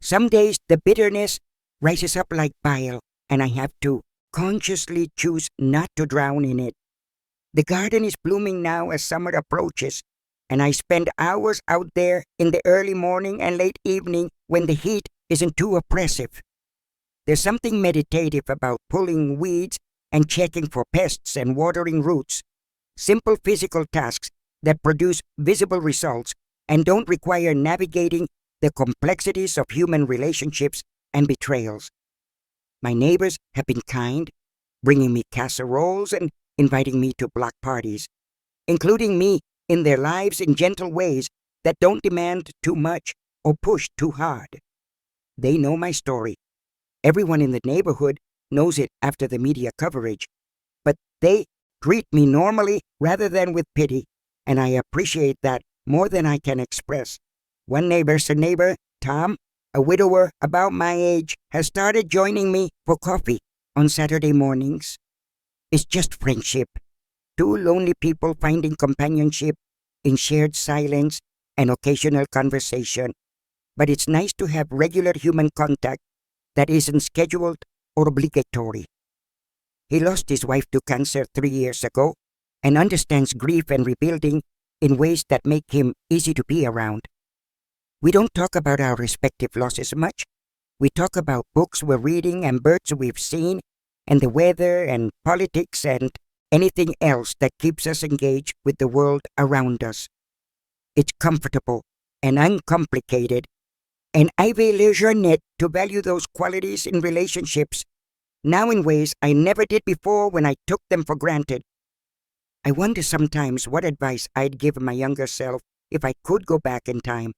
Some days the bitterness rises up like bile, and I have to consciously choose not to drown in it. The garden is blooming now as summer approaches, and I spend hours out there in the early morning and late evening when the heat isn't too oppressive. There's something meditative about pulling weeds and checking for pests and watering roots, simple physical tasks that produce visible results and don't require navigating the complexities of human relationships and betrayals. My neighbors have been kind, bringing me casseroles and inviting me to block parties, including me in their lives in gentle ways that don't demand too much or push too hard. They know my story. Everyone in the neighborhood knows it after the media coverage, but they treat me normally rather than with pity, and I appreciate that more than I can express. One neighbor's neighbor, Tom, a widower about my age, has started joining me for coffee on Saturday mornings. It's just friendship. Two lonely people finding companionship in shared silence and occasional conversation. But it's nice to have regular human contact that isn't scheduled or obligatory. He lost his wife to cancer 3 years ago and understands grief and rebuilding in ways that make him easy to be around. We don't talk about our respective losses much. We talk about books we're reading and birds we've seen and the weather and politics and anything else that keeps us engaged with the world around us. It's comfortable and uncomplicated, and I've learned to value those qualities in relationships now in ways I never did before when I took them for granted. I wonder sometimes what advice I'd give my younger self if I could go back in time.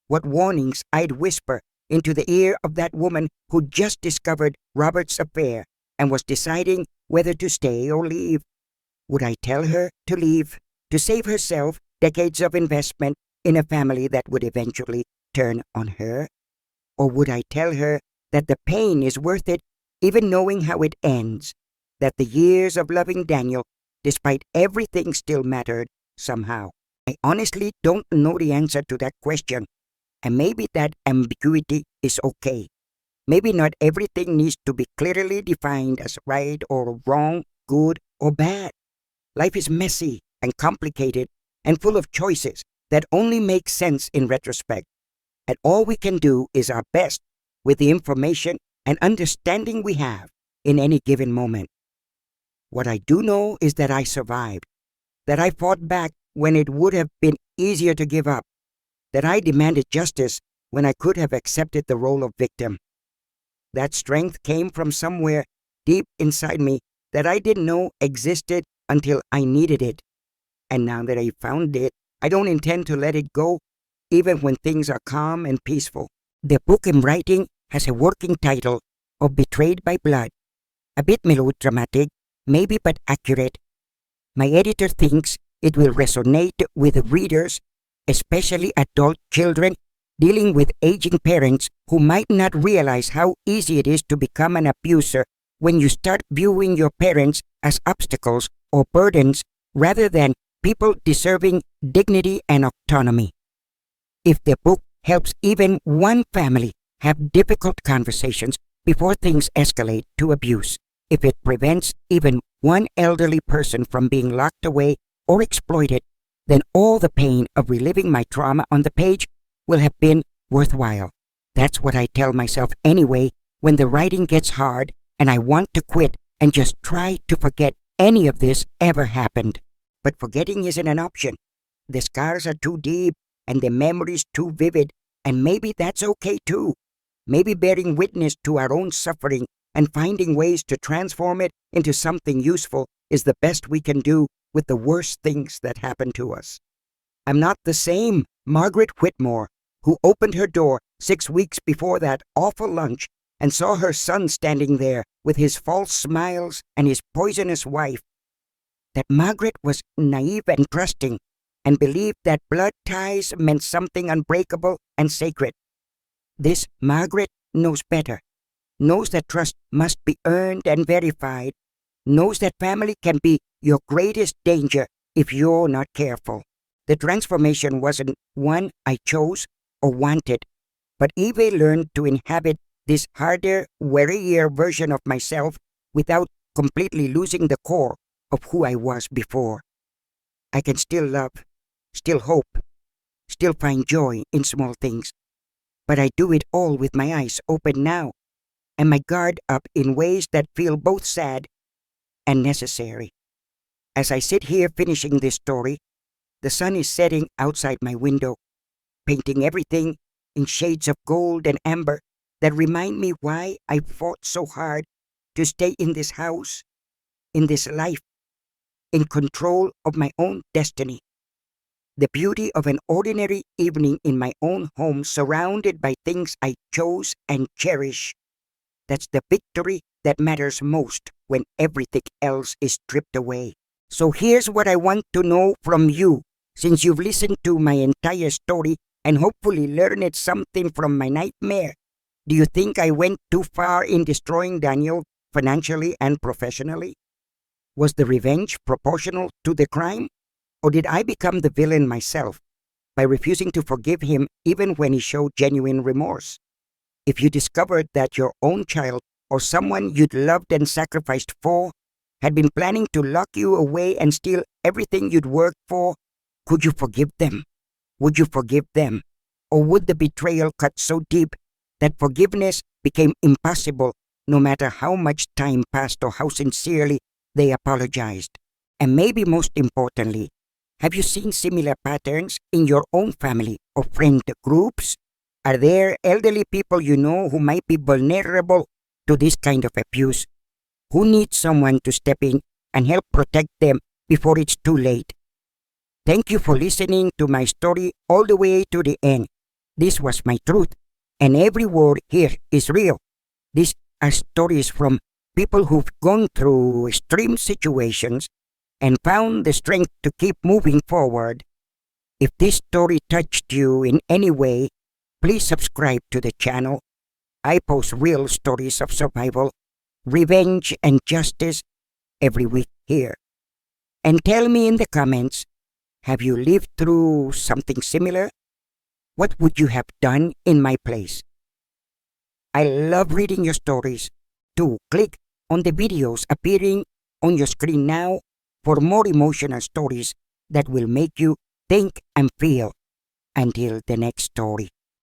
what warnings I'd whisper into the ear of that woman who just discovered Robert's affair and was deciding whether to stay or leave. Would I tell her to leave, to save herself decades of investment in a family that would eventually turn on her? Or would I tell her that the pain is worth it, even knowing how it ends, that the years of loving Daniel, despite everything, still mattered somehow? I honestly don't know the answer to that question, and maybe that ambiguity is okay. Maybe not everything needs to be clearly defined as right or wrong, good or bad. Life is messy and complicated and full of choices that only make sense in retrospect. And all we can do is our best with the information and understanding we have in any given moment. What I do know is that I survived, that I fought back when it would have been easier to give up, that I demanded justice when I could have accepted the role of victim. That strength came from somewhere deep inside me that I didn't know existed until I needed it. And now that I found it, I don't intend to let it go, even when things are calm and peaceful. The book I'm writing has a working title of Betrayed by Blood. A bit melodramatic, maybe, but accurate. My editor thinks it will resonate with readers, especially adult children dealing with aging parents who might not realize how easy it is to become an abuser when you start viewing your parents as obstacles or burdens rather than people deserving dignity and autonomy. If the book helps even one family have difficult conversations before things escalate to abuse, if it prevents even one elderly person from being locked away or exploited, then all the pain of reliving my trauma on the page will have been worthwhile. That's what I tell myself anyway when the writing gets hard and I want to quit and just try to forget any of this ever happened. But forgetting isn't an option. The scars are too deep and the memories too vivid, and maybe that's okay too. Maybe bearing witness to our own suffering and finding ways to transform it into something useful is the best we can do with the worst things that happen to us. I'm not the same Margaret Whitmore who opened her door 6 weeks before that awful lunch and saw her son standing there with his false smiles and his poisonous wife. That Margaret was naive and trusting and believed that blood ties meant something unbreakable and sacred. This Margaret knows better, knows that trust must be earned and verified, knows that family can be your greatest danger if you're not careful. The transformation wasn't one I chose or wanted, but Eve learned to inhabit this harder, warier version of myself without completely losing the core of who I was before. I can still love, still hope, still find joy in small things, but I do it all with my eyes open now and my guard up in ways that feel both sad and necessary. As I sit here finishing this story, the sun is setting outside my window, painting everything in shades of gold and amber that remind me why I fought so hard to stay in this house, in this life, in control of my own destiny. The beauty of an ordinary evening in my own home surrounded by things I chose and cherish. That's the victory that matters most when everything else is stripped away. So here's what I want to know from you, since you've listened to my entire story and hopefully learned something from my nightmare. Do you think I went too far in destroying Daniel financially and professionally? Was the revenge proportional to the crime? Or did I become the villain myself by refusing to forgive him even when he showed genuine remorse? If you discovered that your own child or someone you'd loved and sacrificed for had been planning to lock you away and steal everything you'd worked for, could you forgive them? Would you forgive them? Or would the betrayal cut so deep that forgiveness became impossible no matter how much time passed or how sincerely they apologized? And maybe most importantly, have you seen similar patterns in your own family or friend groups? Are there elderly people you know who might be vulnerable to this kind of abuse, who need someone to step in and help protect them before it's too late? Thank you for listening to my story all the way to the end. This was my truth, and every word here is real. These are stories from people who've gone through extreme situations and found the strength to keep moving forward. If this story touched you in any way, please subscribe to the channel. I post real stories of survival, revenge, and justice every week here. And tell me in the comments, have you lived through something similar? What would you have done in my place? I love reading your stories. Do click on the videos appearing on your screen now for more emotional stories that will make you think and feel. Until the next story.